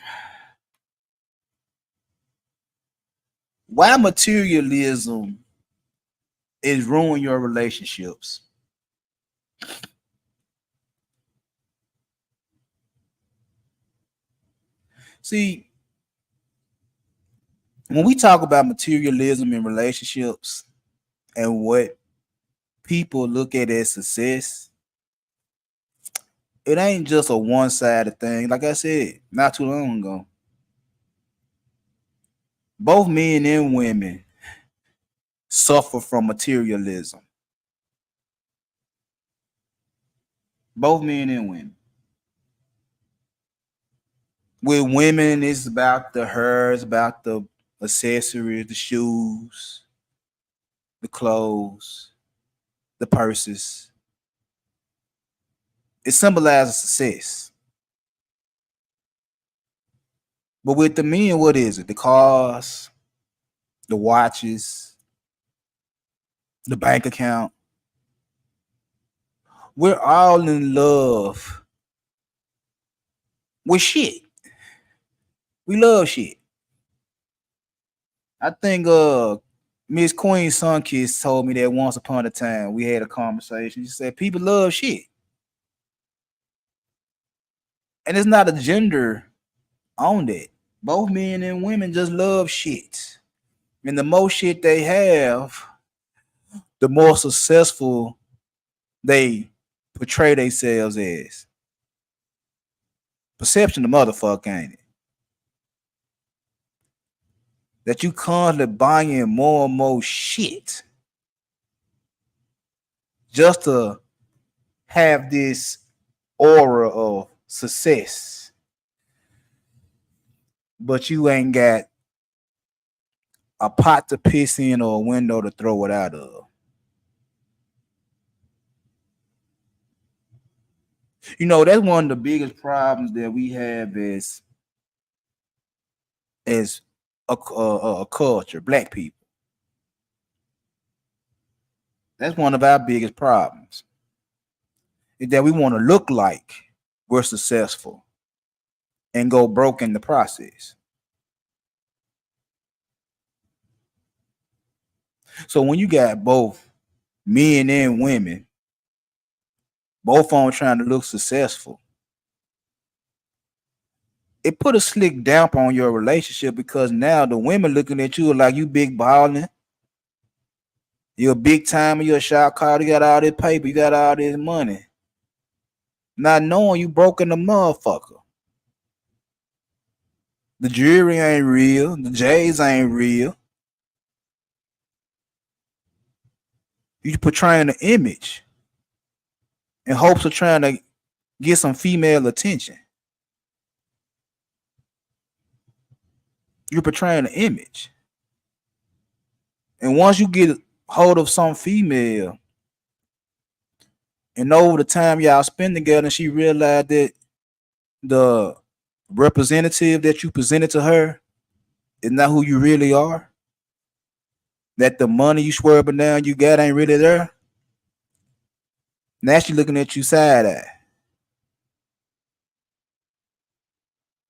[SPEAKER 5] why materialism is ruining your relationships? See, when we talk about materialism in relationships and what people look at as success, it ain't just a one-sided thing. Like I said not too long ago, both men and women suffer from materialism. Both men and women. With women, it's about the hair, it's about the accessories, the shoes, the clothes, the purses. It symbolizes success. But with the men, what is it? The cars, the watches, the bank account. We're all in love with shit. We love shit. I think Miss Queen Sunkiss told me that once upon a time we had a conversation. She said people love shit. And it's not a gender on that. Both men and women just love shit. And the more shit they have, the more successful they portray themselves as. Perception the motherfucker, ain't it? That you constantly buying more and more shit just to have this aura of success, but you ain't got a pot to piss in or a window to throw it out of. You know, that's one of the biggest problems that we have as a culture, black people. That's one of our biggest problems. Is that we want to look like we're successful and go broke in the process. So when you got both men and women, both on trying to look successful, it put a slick damp on your relationship because now the women looking at you like you big balling, you're a big timer, you're a shot caller, you got all this paper, you got all this money. Not knowing you broke in the motherfucker. The jewelry ain't real, the J's ain't real. You portraying an image in hopes of trying to get some female attention. You're portraying an image. And once you get hold of some female, and over the time y'all spend together, and she realized that the representative that you presented to her is not who you really are, that the money you swear up and down you got ain't really there, now she looking at you side eye.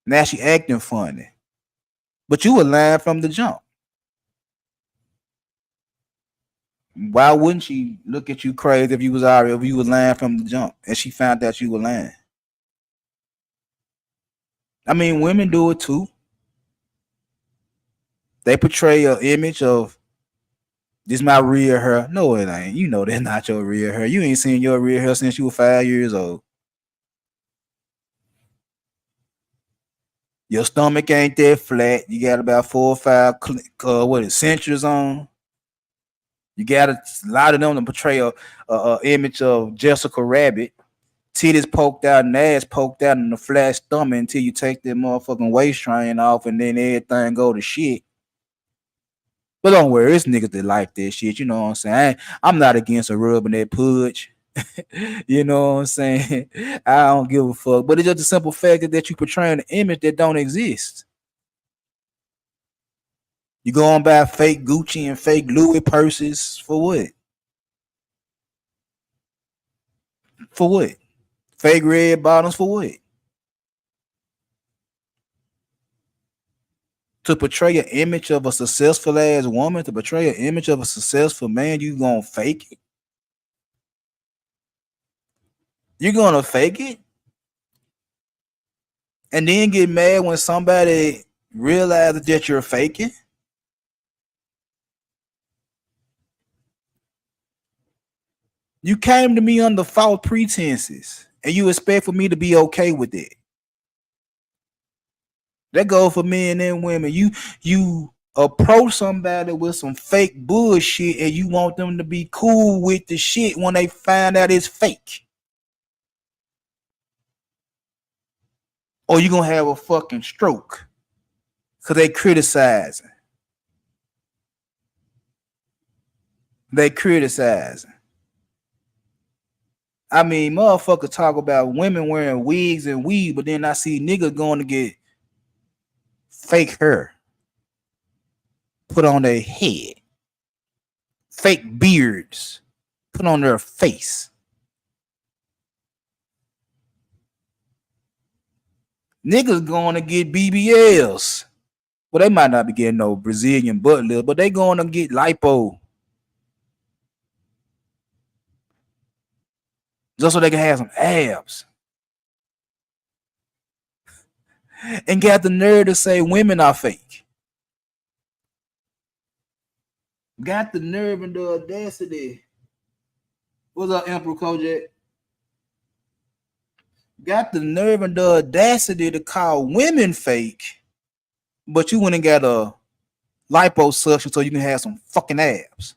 [SPEAKER 5] Now she acting funny. But you were lying from the jump. Why wouldn't she look at you crazy if you was lying from the jump and she found out you were lying? I mean, women do it too. They portray an image of this my real hair. No, it ain't. You know that's not your real hair. You ain't seen your real hair since you were 5 years old. Your stomach ain't that flat. You got about 4 or 5 cinches on. You got a lot of them to portray a image of Jessica Rabbit. Titties poked out and ass poked out and a flat stomach until you take that motherfucking waist train off and then everything go to shit. But don't worry, it's niggas that like that shit. You know what I'm saying? I'm not against a rubbing that pudge. You know what I'm saying? I don't give a fuck. But it's just the simple fact that you portraying an image that don't exist. You go and buy fake Gucci and fake Louis purses for what? For what? Fake red bottoms for what? To portray an image of a successful ass woman, to portray an image of a successful man, you gonna fake it? You're gonna fake it? And then get mad when somebody realizes that you're faking? You came to me under false pretenses, and you expect for me to be okay with it. That goes for men and women. You approach somebody with some fake bullshit, and you want them to be cool with the shit when they find out it's fake. Or you gonna have a fucking stroke because they criticizing. They criticizing. I mean, motherfuckers talk about women wearing wigs and weed, but then I see niggas going to get fake hair put on their head, fake beards put on their face. Niggas going to get BBLs. Well, they might not be getting no Brazilian butt lift, but they going to get lipo. Just so they can have some abs. And got the nerve to say women are fake. Got the nerve and the audacity. What's up, Emperor Kojak? Got the nerve and the audacity to call women fake, but you went and got a liposuction so you can have some fucking abs.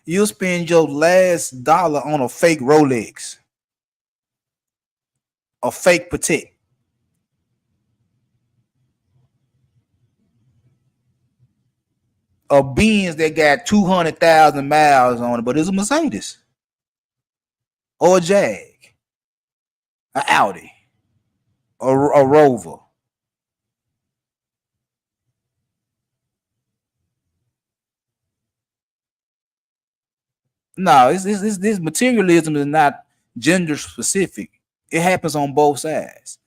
[SPEAKER 5] You'll spend your last dollar on a fake Rolex, a fake Patek. A Benz that got 200,000 miles on it, but it's a Mercedes or a Jag, an Audi, a Rover. No, this materialism is not gender specific. It happens on both sides.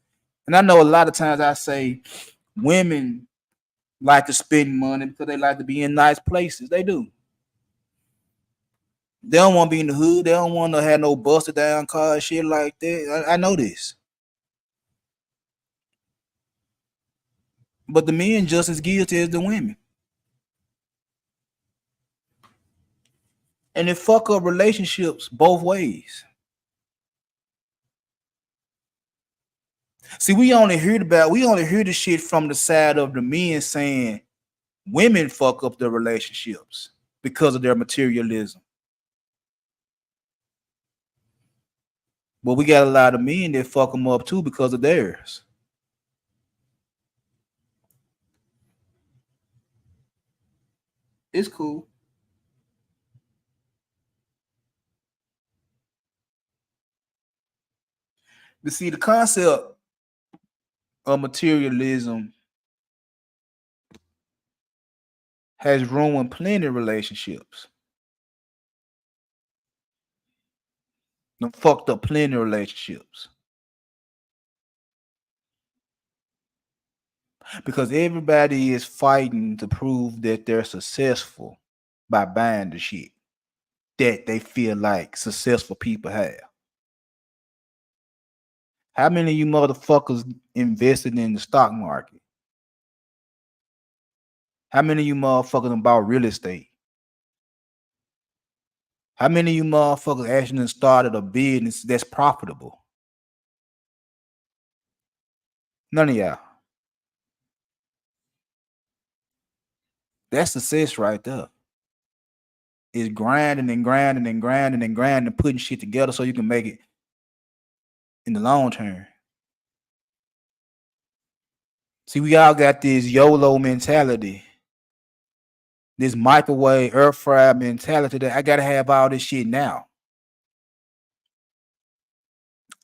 [SPEAKER 5] And I know a lot of times I say women like to spend money because they like to be in nice places. They do. They don't want to be in the hood. They don't want to have no busted down car, shit like that. I know this. But the men just as guilty as the women. And it fuck up relationships both ways. See, we only hear the shit from the side of the men saying women fuck up their relationships because of their materialism. But we got a lot of men that fuck them up too because of theirs. It's cool. But see, the concept of materialism has ruined plenty of relationships. Them fucked up plenty of relationships. Because everybody is fighting to prove that they're successful by buying the shit that they feel like successful people have. How many of you motherfuckers invested in the stock market? How many of you motherfuckers bought real estate? How many of you motherfuckers actually started a business that's profitable? None of y'all. That's success right there. Is grinding and grinding and grinding and grinding and putting shit together so you can make it in the long term. See, we all got this YOLO mentality, this microwave air fryer mentality that I gotta have all this shit now.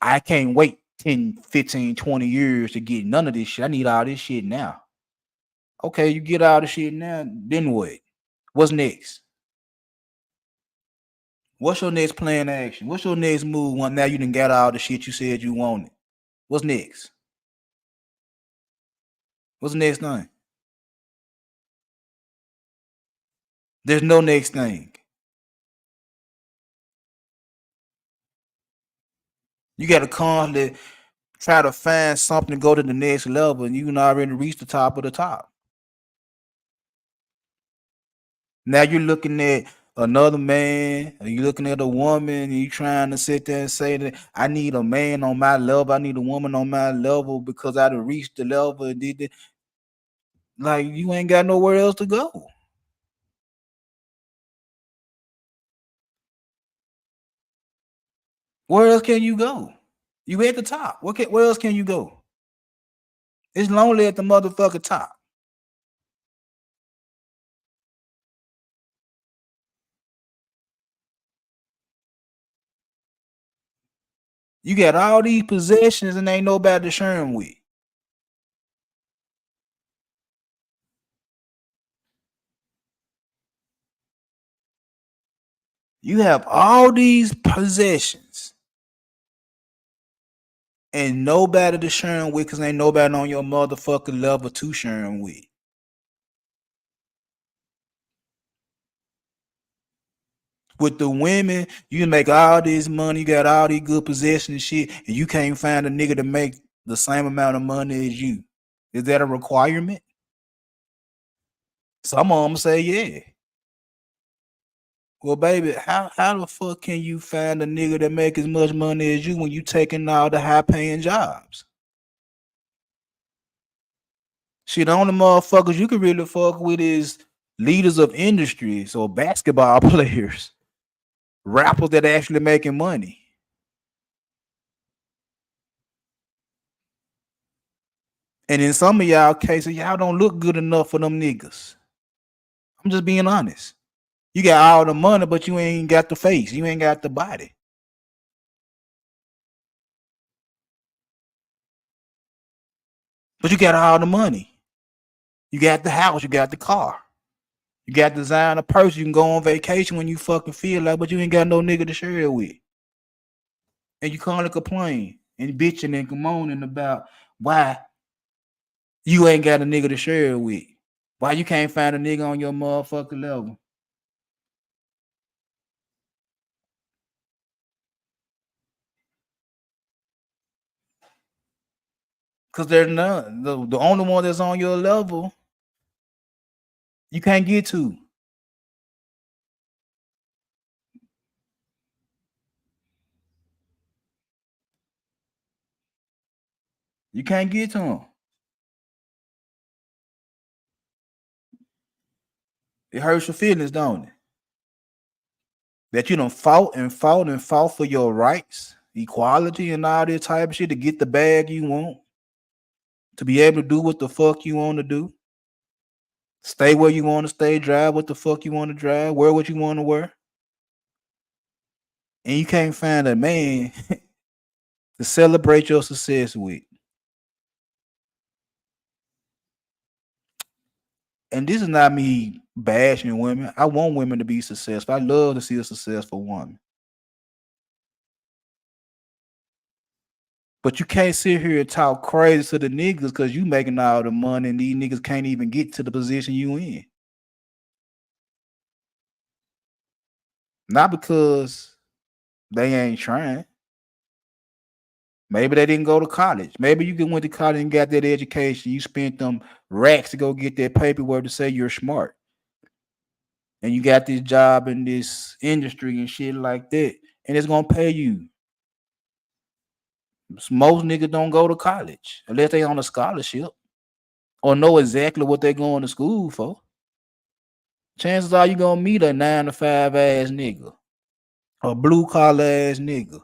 [SPEAKER 5] I can't wait 10, 15, 20 years to get none of this shit. I need all this shit now. Okay, you get all the shit now, then what? What's next? What's your next plan of action? What's your next move when now you done got all the shit you said you wanted? What's next? What's the next thing? There's no next thing. You got to constantly try to find something to go to the next level, and you can already reach the top of the top. Now you're looking at another man, or you're looking at a woman, and you trying to sit there and say that I need a man on my level, I need a woman on my level because I done reached the level and did it. Like you ain't got nowhere else to go. Where else can you go? You at the top. Where else can you go? It's lonely at the motherfucking top. You got all these possessions and ain't nobody to share them with. You have all these possessions and nobody to share them with because ain't nobody on your motherfucking level to share them with. With the women, you make all this money, you got all these good possessions and shit, and you can't find a nigga to make the same amount of money as you. Is that a requirement? Some of them say yeah. Well, baby, how the fuck can you find a nigga that make as much money as you when you taking all the high paying jobs? Shit, the only motherfuckers you can really fuck with is leaders of industries or basketball players, rappers that are actually making money. And in some of y'all cases, y'all don't look good enough for them niggas. I'm just being honest. You got all the money, but you ain't got the face. You ain't got the body. But you got all the money. You got the house. You got the car. You got designer purse. You can go on vacation when you fucking feel like, but you ain't got no nigga to share it with. And you calling complain and bitching and moaning about why you ain't got a nigga to share it with. Why you can't find a nigga on your motherfucking level? Cause there's none. The only one that's on your level, you can't get to. You can't get to him. It hurts your feelings, don't it? That you done fought and fought and fought for your rights, equality, and all this type of shit to get the bag you want, to be able to do what the fuck you want to do, stay where you want to stay, drive what the fuck you want to drive, wear what you want to wear. And you can't find a man to celebrate your success with. And this is not me bashing women. I want women to be successful. I love to see a successful woman. But you can't sit here and talk crazy to the niggas because you making all the money and these niggas can't even get to the position you in. Not because they ain't trying. Maybe they didn't go to college. Maybe you went to college and got that education. You spent them racks to go get that paperwork to say you're smart. And you got this job in this industry and shit like that. And it's gonna pay you. Most niggas don't go to college unless they on a scholarship or know exactly what they're going to school for. Chances are you gonna meet a 9 to 5 ass nigga, a blue collar ass nigga.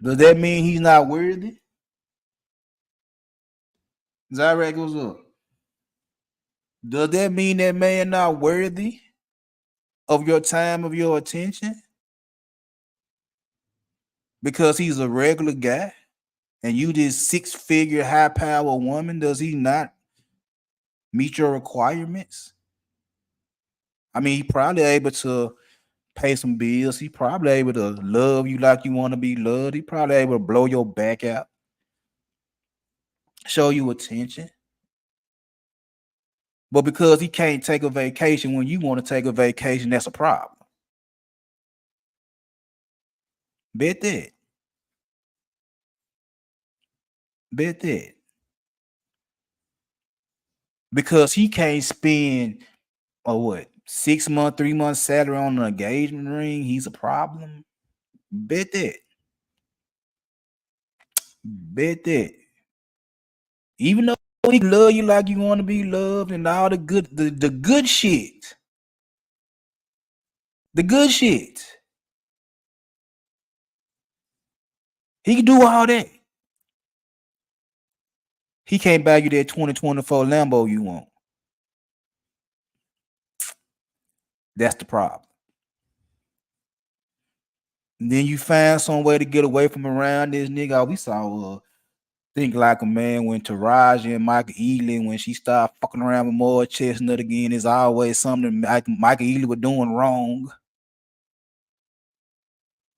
[SPEAKER 5] Does that mean he's not worthy? Zyrek, what's up? Does that mean that man not worthy of your time, of your attention? because he's a regular guy and you this 6-figure high power woman, does he not meet your requirements? I mean, he probably able to pay some bills. He probably able to love you like you want to be loved. He probably able to blow your back out, show you attention. But because he can't take a vacation when you want to take a vacation, that's a problem. Bet that. Bet that. Because he can't spend a what 6 month, 3 month salary on an engagement ring, he's a problem. Bet that. Bet that. Even though he love you like you want to be loved and all the good shit. The good shit. He can do all that. He can't buy you that 2024 Lambo you want. That's the problem. And then you find some way to get away from around this nigga. We saw Think Like a Man when Taraji and Michael Ealy, when she started fucking around with more Chestnut again, it's always something Michael Ealy was doing wrong.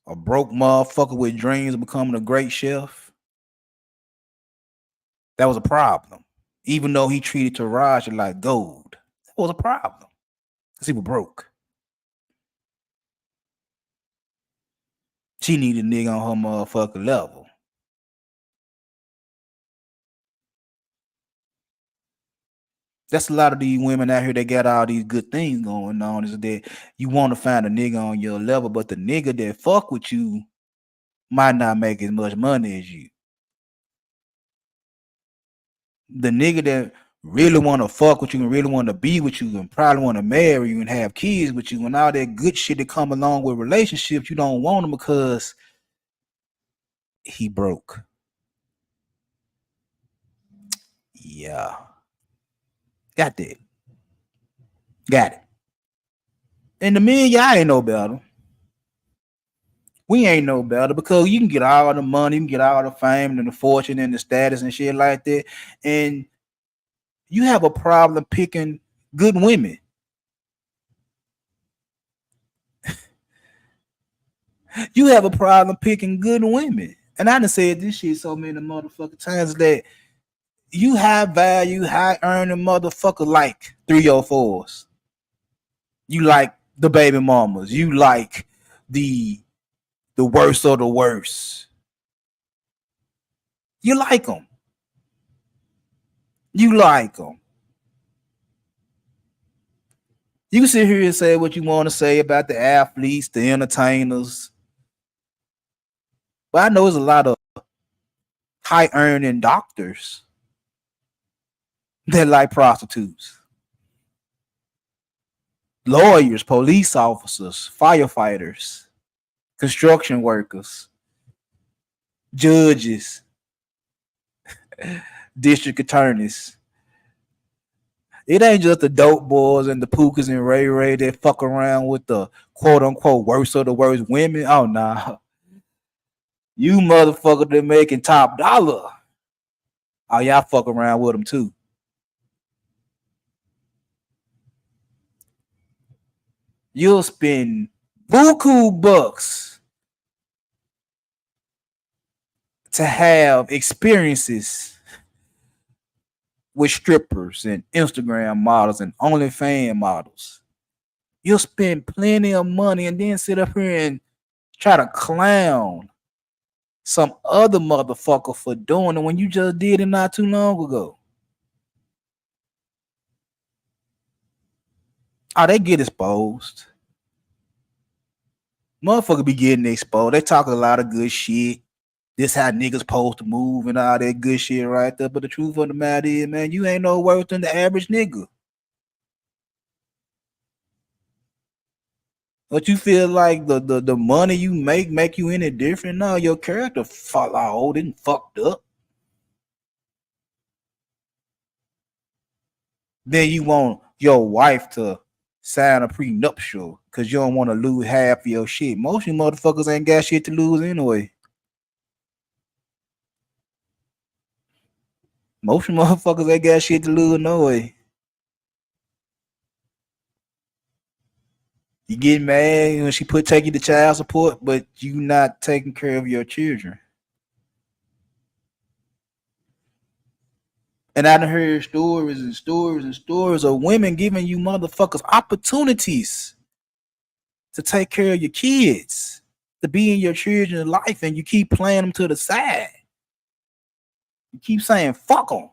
[SPEAKER 5] A broke motherfucker with dreams of becoming a great chef. That was a problem. Even though he treated Taraji like gold, that was a problem. Because he was broke. She needed a nigga on her motherfucking level. That's a lot of these women out here that got all these good things going on, is that you want to find a nigga on your level, but the nigga that fuck with you might not make as much money as you. The nigga that really want to fuck with you and really want to be with you and probably want to marry you and have kids with you and all that good shit that come along with relationships, you don't want him because he broke. Yeah. Got that. Got it. And the men, y'all ain't no better. We ain't no better because you can get all the money, you can get all the fame and the fortune and the status and shit like that. And you have a problem picking good women. You have a problem picking good women. And I done said this shit so many motherfucking times that you high value, high earning motherfucker like 304s. You like the baby mamas. You like the worst of the worst. You like them. You like them. You can sit here and say what you want to say about the athletes, the entertainers. But I know there's a lot of high earning doctors that like prostitutes. Lawyers, police officers, firefighters, construction workers, judges, district attorneys. It ain't just the dope boys and the Pookas and Ray Ray that fuck around with the quote unquote worst of the worst women. Oh nah. You motherfucker that making top dollar. Oh, y'all fuck around with them too. You'll spend buku bucks to have experiences with strippers and Instagram models and OnlyFans models. You'll spend plenty of money and then sit up here and try to clown some other motherfucker for doing it when you just did it not too long ago. Oh, they get exposed. Motherfucker be getting exposed. They talk a lot of good shit. This how niggas supposed to move and all that good shit right there. But the truth of the matter is, man, you ain't no worse than the average nigga. But you feel like the money you make you any different? No, your character fall old and fucked up. Then you want your wife to sign a prenuptial because you don't want to lose half of your shit. Most of you motherfuckers ain't got shit to lose anyway. Most motherfuckers they got shit to lose no way. You get mad when she take you to child support, but you not taking care of your children. And I done heard stories and stories and stories of women giving you motherfuckers opportunities to take care of your kids, to be in your children's life, and you keep playing them to the side. You keep saying fuck them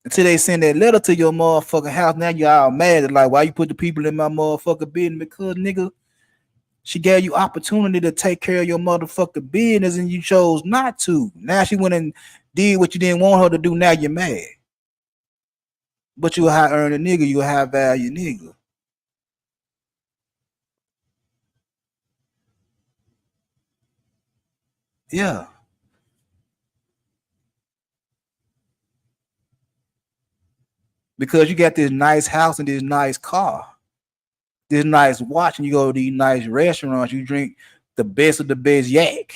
[SPEAKER 5] until they send that letter to your motherfucking house. Now you all mad, like, why you put the people in my motherfucking business? Because nigga, she gave you opportunity to take care of your motherfucking business and you chose not to. Now she went and did what you didn't want her to do. Now you're mad. But you a high earning nigga, you a high value nigga. Yeah. Because you got this nice house and this nice car, this nice watch, and you go to these nice restaurants, you drink the best of the best yak,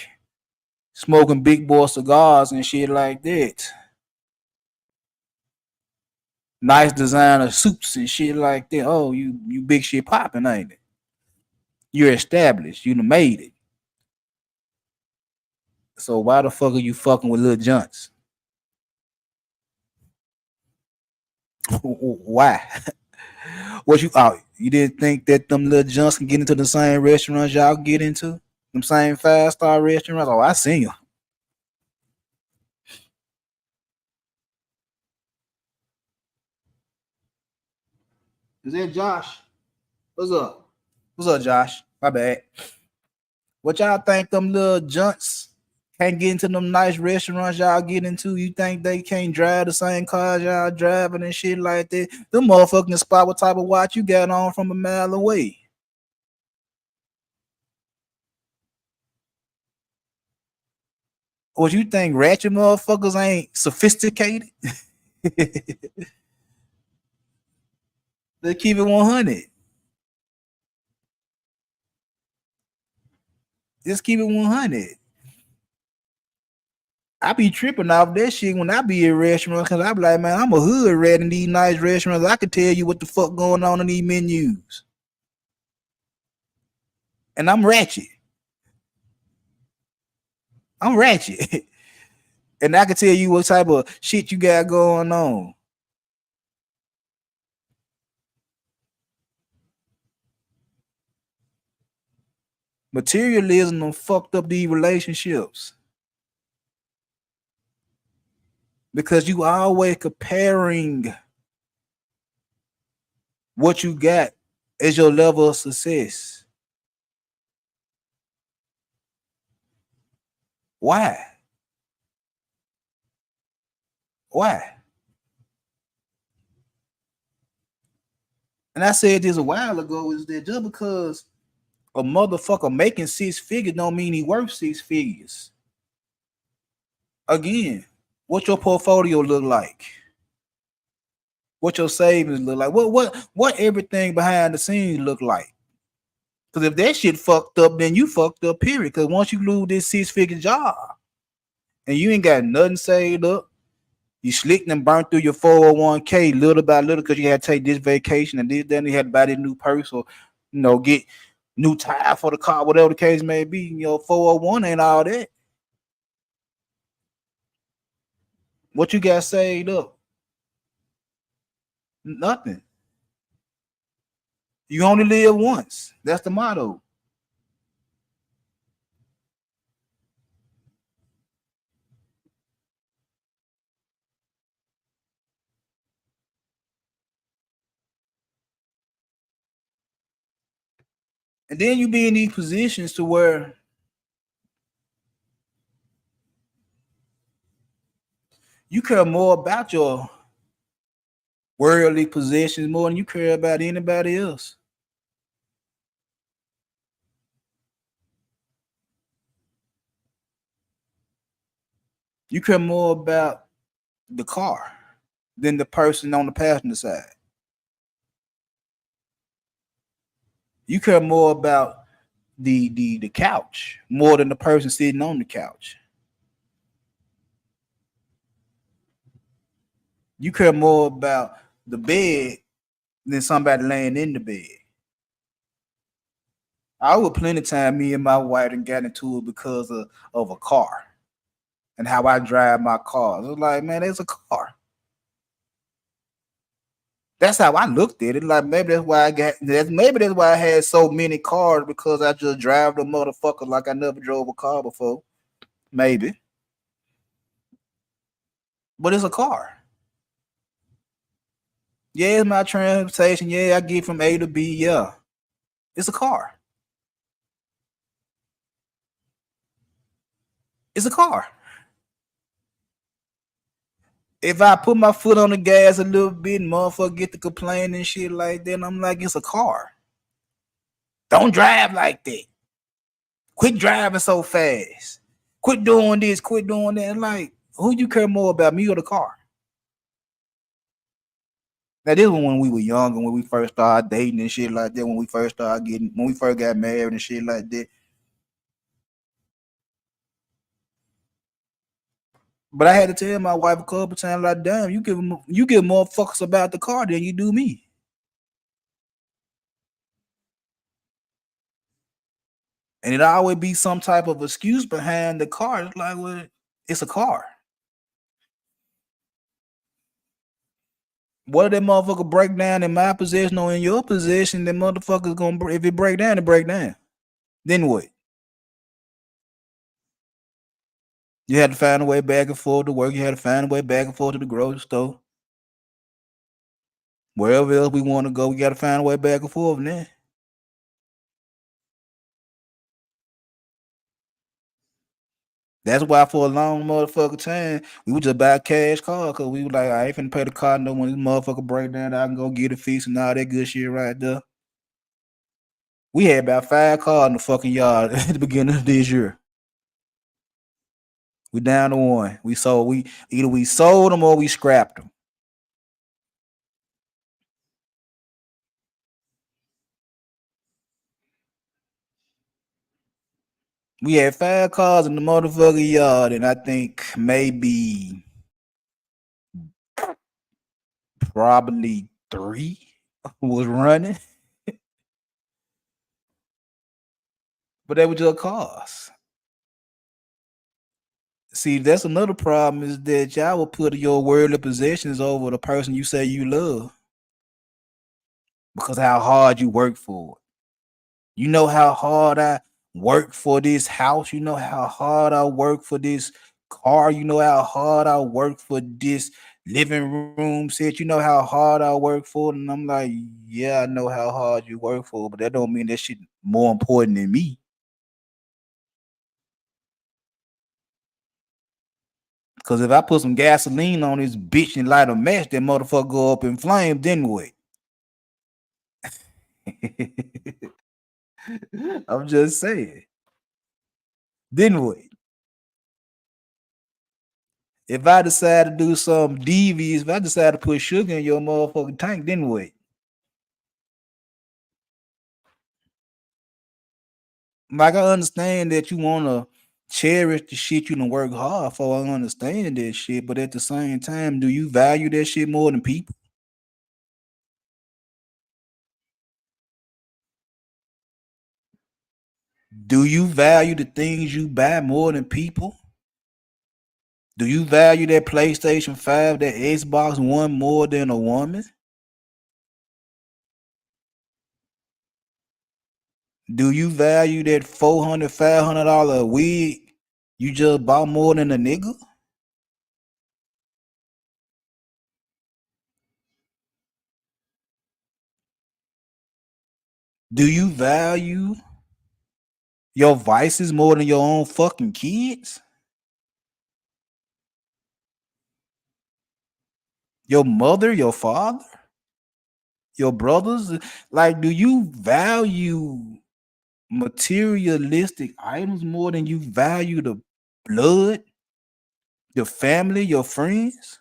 [SPEAKER 5] smoking big boy cigars and shit like that. Nice designer suits and shit like that. Oh, you big shit popping, ain't it? You're established. You done made it. So why the fuck are you fucking with little junts? Why? What you out? You didn't think that them little junks can get into the same restaurants y'all get into? Them same 5-star restaurants? Oh, I seen you. Is that Josh? What's up? What's up, Josh? My bad. What y'all think them little junks can't get into them nice restaurants y'all get into? You think they can't drive the same cars y'all driving and shit like that? Them motherfucking spot what type of watch you got on from a mile away. What you think ratchet motherfuckers ain't sophisticated? They keep it 100. Just keep it 100. I be tripping off that shit when I be in restaurants because I be like, man, I'm a hood rat in these nice restaurants. I can tell you what the fuck going on in these menus. And I'm ratchet. I'm ratchet. And I can tell you what type of shit you got going on. Materialism done fucked up these relationships. Because you always comparing what you got as your level of success. Why? Why? And I said this a while ago, is that just because a motherfucker making 6 figures don't mean he worth 6 figures. Again, what your portfolio look like? What your savings look like? What everything behind the scenes look like? Because if that shit fucked up, then you fucked up, period. Because once you lose this 6-figure job and you ain't got nothing saved up, you slicked and burnt through your 401k little by little because you had to take this vacation and this, then you had to buy this new purse or get new tire for the car, whatever the case may be. 401 ain't all that. What you got saved up? Nothing. You only live once. That's the motto. And then you be in these positions to where you care more about your worldly possessions more than you care about anybody else. You care more about the car than the person on the passenger side. You care more about the couch more than the person sitting on the couch. You care more about the bed than somebody laying in the bed. I would plenty of time me and my wife and got into it because of a car and how I drive my car. It was like, man, it's a car. That's how I looked at it. Like maybe that's why maybe that's why I had so many cars because I just drive the motherfucker like I never drove a car before. Maybe. But it's a car. Yeah, it's my transportation. Yeah, I get from A to B. Yeah. It's a car. It's a car. If I put my foot on the gas a little bit, motherfucker get to complain and shit like that, I'm like, it's a car. Don't drive like that. Quit driving so fast. Quit doing this, quit doing that. Like, who you care more about, me or the car? Now, this was when we were young and when we first started dating and shit like that, when we first got married and shit like that. But I had to tell my wife a couple times, like, damn, you give more fucks about the car than you do me. And it always be some type of excuse behind the car. It's like, well, it's a car. What if that motherfucker break down in my possession or in your possession? That motherfucker's gonna, if it break down, it break down. Then what? You had to find a way back and forth to work. You had to find a way back and forth to the grocery store. Wherever else we want to go, we got to find a way back and forth now. That's why for a long motherfucker time, we would just buy a cash car because we were like, I ain't finna pay the car no when this motherfucker break down. I can go get it fixed and all that good shit right there. We had about 5 cars in the fucking yard at the beginning of this year. We down to 1. Either we sold them or we scrapped them. We had 5 cars in the motherfucking yard, and I think maybe probably 3 was running. But they were just cars. See, that's another problem is that y'all will put your worldly possessions over the person you say you love because how hard you work for it. You know how hard I work for this house. You know how hard I work for this car. You know how hard I work for this living room set. You know how hard I work for it. And I'm like, yeah, I know how hard you work for it, but that don't mean that shit more important than me. Cause if I put some gasoline on this bitch and light a match, that motherfucker go up in flames, then what? I'm just saying. Then what? If I decide to do some devious, if I decide to put sugar in your motherfucking tank, then what? Like I understand that you wanna cherish the shit you done work hard for. I understand that shit, but at the same time, do you value that shit more than people? Do you value the things you buy more than people? Do you value that PlayStation 5, that Xbox One more than a woman? Do you value that $400, $500 wig you just bought more than a nigga? Do you value your vices more than your own fucking kids? Your mother, your father, your brothers? Like, do you value materialistic items more than you value the blood, your family, your friends?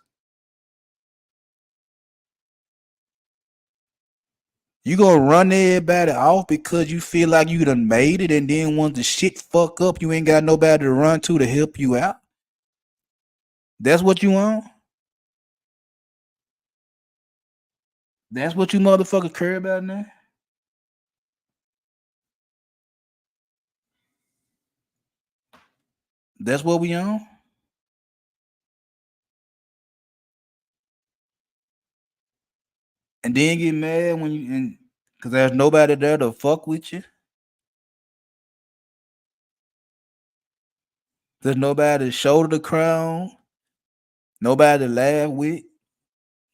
[SPEAKER 5] You gonna run everybody off because you feel like you done made it, and then once the shit fuck up, you ain't got nobody to run to help you out? That's what you want? That's what you motherfuckers care about now. That's what we on. And then get mad when you and because there's nobody there to fuck with you. There's nobody to shoulder the crown. Nobody to laugh with.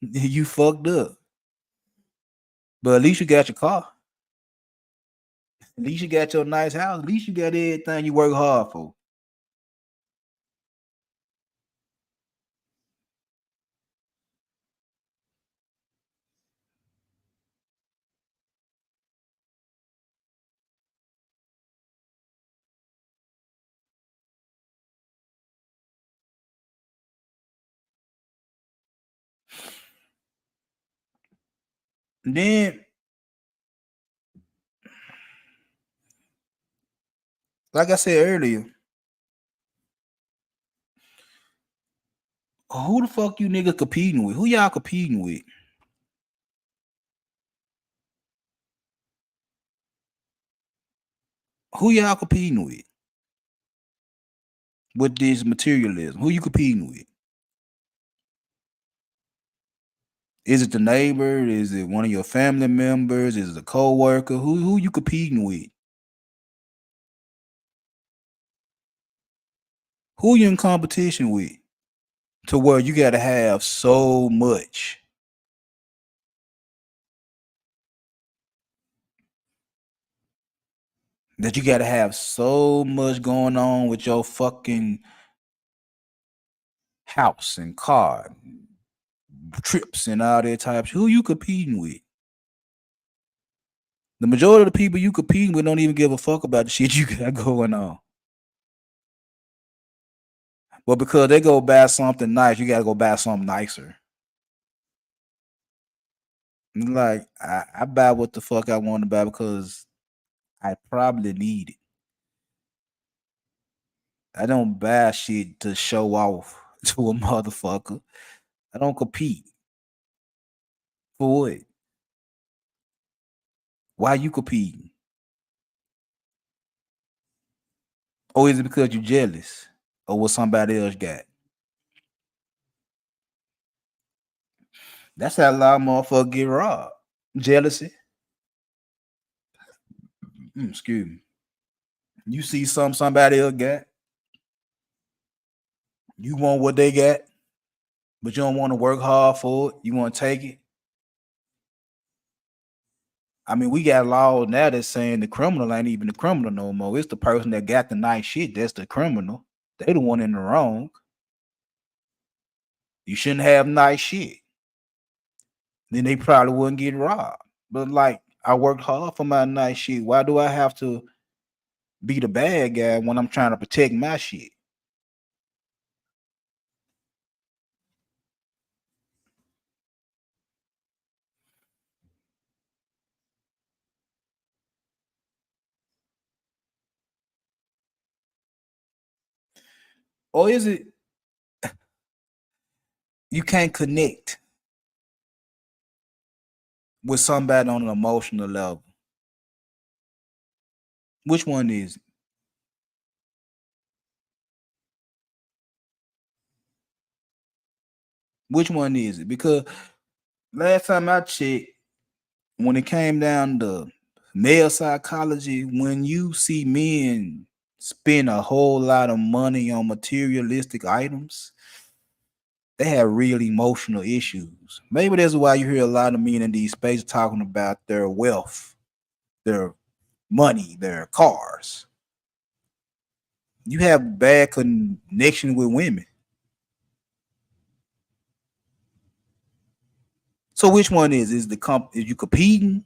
[SPEAKER 5] You fucked up. But at least you got your car. At least you got your nice house. At least you got everything you work hard for. And then, like I said earlier, who the fuck you niggas competing with? Who y'all competing with? Who y'all competing with? With this materialism? Who you competing with? Is it the neighbor? Is it one of your family members? Is it a co-worker? Who you competing with? Who you in competition with? To where you gotta have so much. That you gotta have so much going on with your fucking house and car, trips and all that types. Who you competing with? The majority of the people you competing with don't even give a fuck about the shit you got going on. But because they go buy something nice, you gotta go buy something nicer. Like I buy what the fuck I want to buy because I probably need it. I don't buy shit to show off to a motherfucker. I don't compete. For what? Why you competing? Or is it because you jealous of what somebody else got? That's how a lot of motherfuckers get robbed. Jealousy. Excuse me. You see somebody else got, you want what they got, but you don't want to work hard for it. You want to take it. I mean, we got laws now that's saying the criminal ain't even the criminal no more. It's the person that got the nice shit that's the criminal. They the one in the wrong. You shouldn't have nice shit. Then they probably wouldn't get robbed. But like, I worked hard for my nice shit. Why do I have to be the bad guy when I'm trying to protect my shit? Or is it you can't connect with somebody on an emotional level? Which one is it? Which one is it? Because last time I checked, when it came down to male psychology, when you see men spend a whole lot of money on materialistic items, they have real emotional issues. Maybe that's why you hear a lot of men in these spaces talking about their wealth, their money, their cars. You have bad connection with women. So which one is is you competing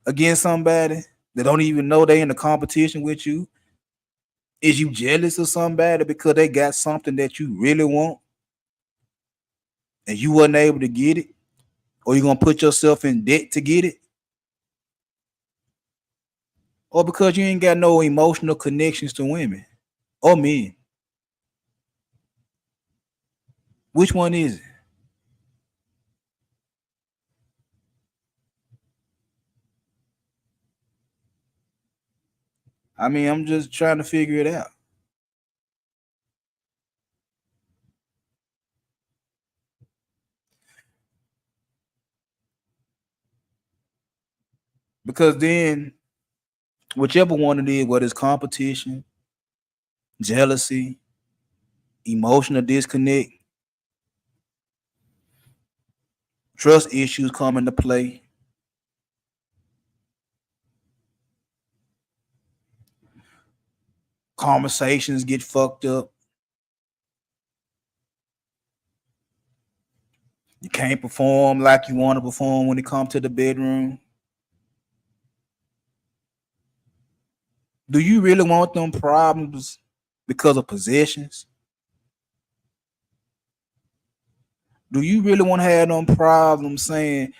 [SPEAKER 5] against somebody that don't even know they in the competition with you? Is you jealous of somebody because they got something that you really want and you wasn't able to get it? Or you gonna put yourself in debt to get it? Or because you ain't got no emotional connections to women or men? Which one is it? I mean, I'm just trying to figure it out. Because then, whichever one it is, whether it's competition, jealousy, emotional disconnect, trust issues come into play. Conversations get fucked up. You can't perform like you want to perform when it comes to the bedroom. Do you really want them problems because of possessions? Do you really want to have them problems saying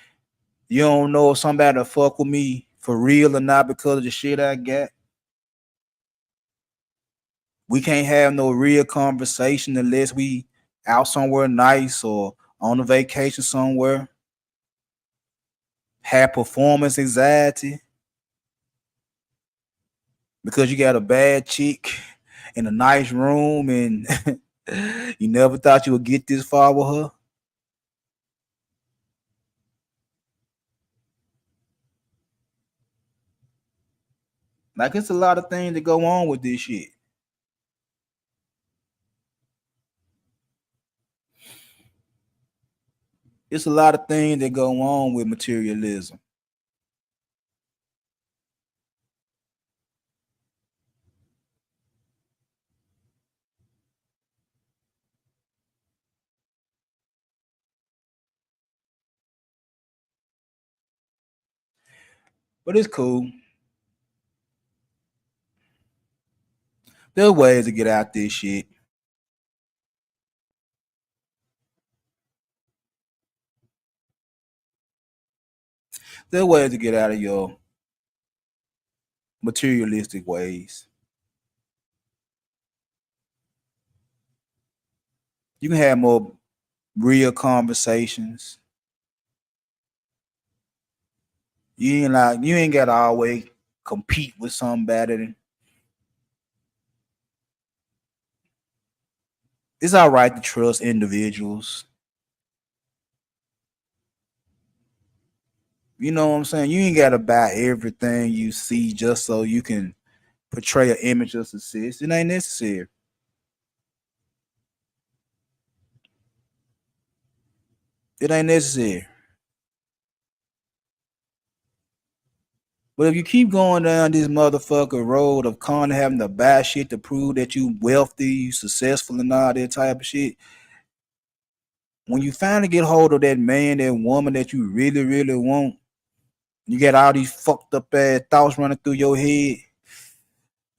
[SPEAKER 5] you don't know if somebody will fuck with me for real or not because of the shit I got? We can't have no real conversation unless we out somewhere nice or on a vacation somewhere. Have performance anxiety because you got a bad chick in a nice room and you never thought you would get this far with her. Like, it's a lot of things that go on with this shit. It's a lot of things that go on with materialism. But it's cool. There are ways to get out this shit. There are ways to get out of your materialistic ways. You can have more real conversations. You ain't gotta always compete with somebody. It's all right to trust individuals. You know what I'm saying? You ain't gotta buy everything you see just so you can portray an image of success. It ain't necessary. It ain't necessary. But if you keep going down this motherfucker road of con having to buy shit to prove that you wealthy, you successful, and all that type of shit, when you finally get hold of that man, that woman that you really, really want, you get all these fucked up ass thoughts running through your head,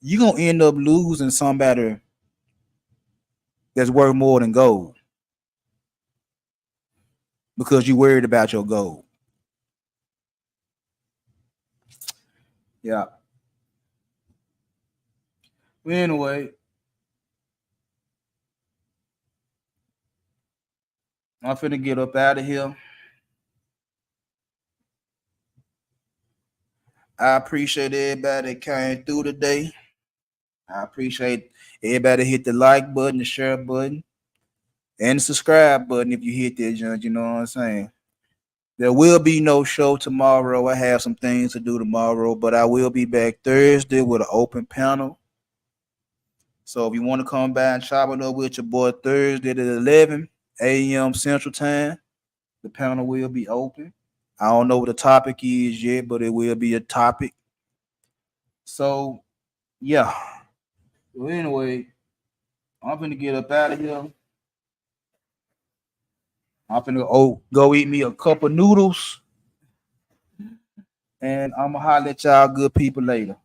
[SPEAKER 5] you gonna end up losing somebody that's worth more than gold because you worried about your gold. Yeah. But anyway, I'm finna get up out of here. I appreciate everybody that came through today. I appreciate everybody hit the like button, the share button, and the subscribe button if you hit that junk, you know what I'm saying? There will be no show tomorrow. I have some things to do tomorrow, but I will be back Thursday with an open panel. So if you want to come by and chop it up with your boy Thursday at 11 a.m. Central Time, the panel will be open. I don't know what the topic is yet, but it will be a topic. So, yeah. Well, anyway, I'm finna get up out of here. I'm finna go eat me a cup of noodles. And I'm gonna holler at y'all good people later.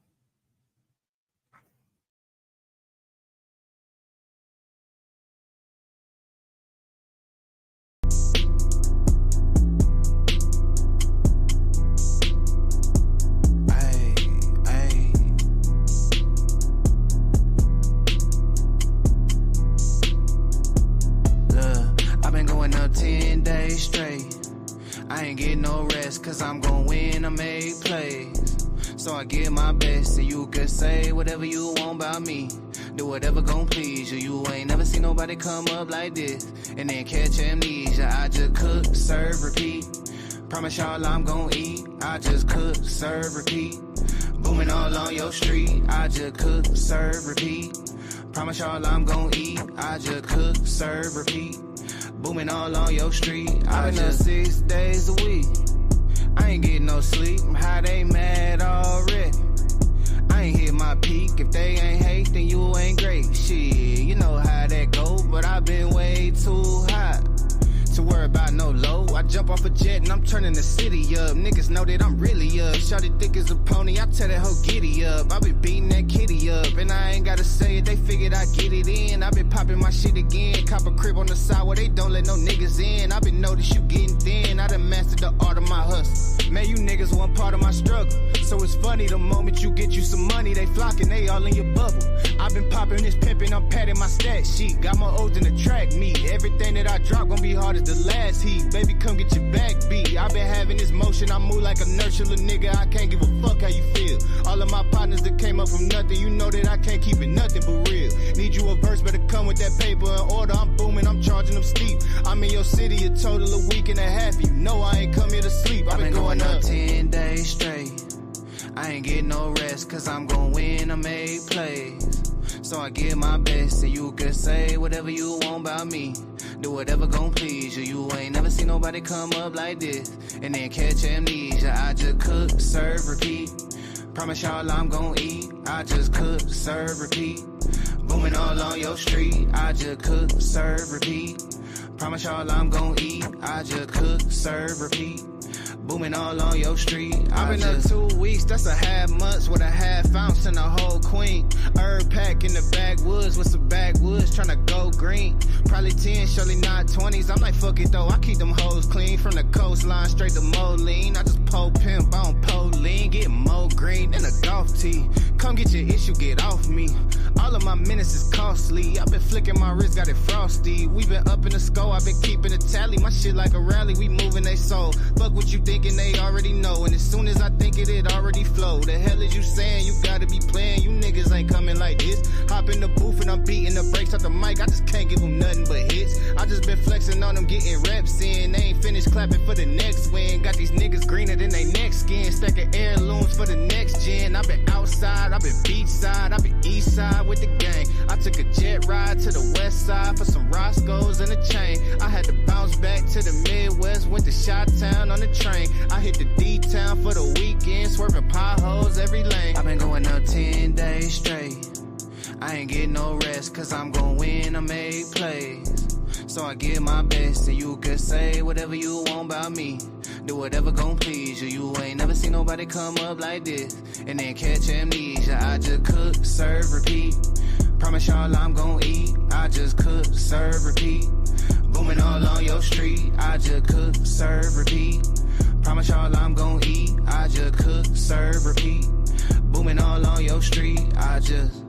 [SPEAKER 3] Straight. I ain't getting no rest, cause I'm gon' win, I make plays.
[SPEAKER 4] So I give my best, and you can say whatever you want about me. Do whatever gon' please you. You ain't never seen nobody come up like this and then catch amnesia. I just cook, serve, repeat. Promise y'all I'm gon' eat. I just cook, serve, repeat. Booming all on your street. I just cook, serve, repeat. Promise y'all I'm gon' eat. I just cook, serve, repeat. Booming all on your street. I've been up 6 days a week. I ain't getting no sleep. How they mad already? I ain't hit my peak. If they ain't hate, then you ain't great. Shit, you know how that go. But I've been way too hot to worry about no low. I jump off a jet and I'm turning the city up. Niggas know that I'm really up. Shawty thick as a pony, I tell that hoe giddy up. I been beating that kitty up, and I ain't gotta say it, they figured I get it in. I been popping my shit again. Cop a crib on the side where they don't let no niggas in. I been noticed you getting thin. I done mastered the art of my hustle. Man, you niggas one part of my struggle. So it's funny, the moment you get you some money, they flocking, they all in your bubble. I been popping this pimpin', I'm patting my stat sheet. Got more O's than the track meet. Everything that I drop gon' be hard as the last heat. Baby, come get your back beat. I been having this motion, I move like a nurse, little nigga. I can't give a fuck how you feel. All of my partners that came up from nothing, you know that I can't keep it nothing but real. Need you a verse, better come with that paper in order. I'm booming, I'm charging them steep. I'm in your city a total of week and a half. You know I ain't come here to sleep. I've been going up 10 days straight. I ain't getting no rest, cause I'm gon' win, I make plays. So I give my best, and you can say whatever you want about me. Do whatever gon' please you. You ain't never seen nobody come up like this and then catch amnesia. I just cook, serve, repeat. Promise y'all I'm gon' eat. I just cook, serve, repeat. Booming all on your street. I just cook, serve, repeat. Promise y'all I'm gon' eat. I just cook, serve, repeat. Booming all on your street. I've been up 2 weeks, that's a half months with a half ounce and a whole queen. Herb pack in the backwoods with some backwoods tryna go green. Probably 10, surely not 20s. I'm like, fuck it though, I keep them hoes clean. From the coastline straight to Moline. I just pull pimp, I don't pull lean. Get more green than a golf tee. Come get your issue, get off me. All of my minutes is costly. I've been flicking my wrist, got it frosty. We been up in the score, I've been keeping a tally. My shit like a rally, we moving they soul. Fuck what you thinking, they already know. And as soon as I think it already flow. The hell is you saying? You gotta be playing. You niggas ain't coming like this. Hop in the booth and I'm beating the brakes off the mic. I just can't give them nothing but hits. I just been flexing on them, getting reps in. They ain't finished clapping for the next win. Got these niggas greener than they next skin. Stacking heirlooms for the next gen. I've been outside, I've been beachside, I've been east side with the gang. I took a jet ride to the west side for some Roscoe's and a chain. I had to bounce back to the Midwest, went to Chi-Town on the train. I hit the D-Town for the weekend, swerving potholes every lane. I've been going up 10 days straight. I ain't getting no rest, cause I'm gon' win, I make plays. So I give my best, and you can say whatever you want about me. Do whatever gon' please you. You ain't never seen nobody come up like this and then catch amnesia. I just cook, serve, repeat. Promise y'all I'm gon' eat. I just cook, serve, repeat. Booming all on your street. I just cook, serve, repeat. Promise y'all I'm gon' eat. I just cook, serve, repeat. Booming all on your street. I just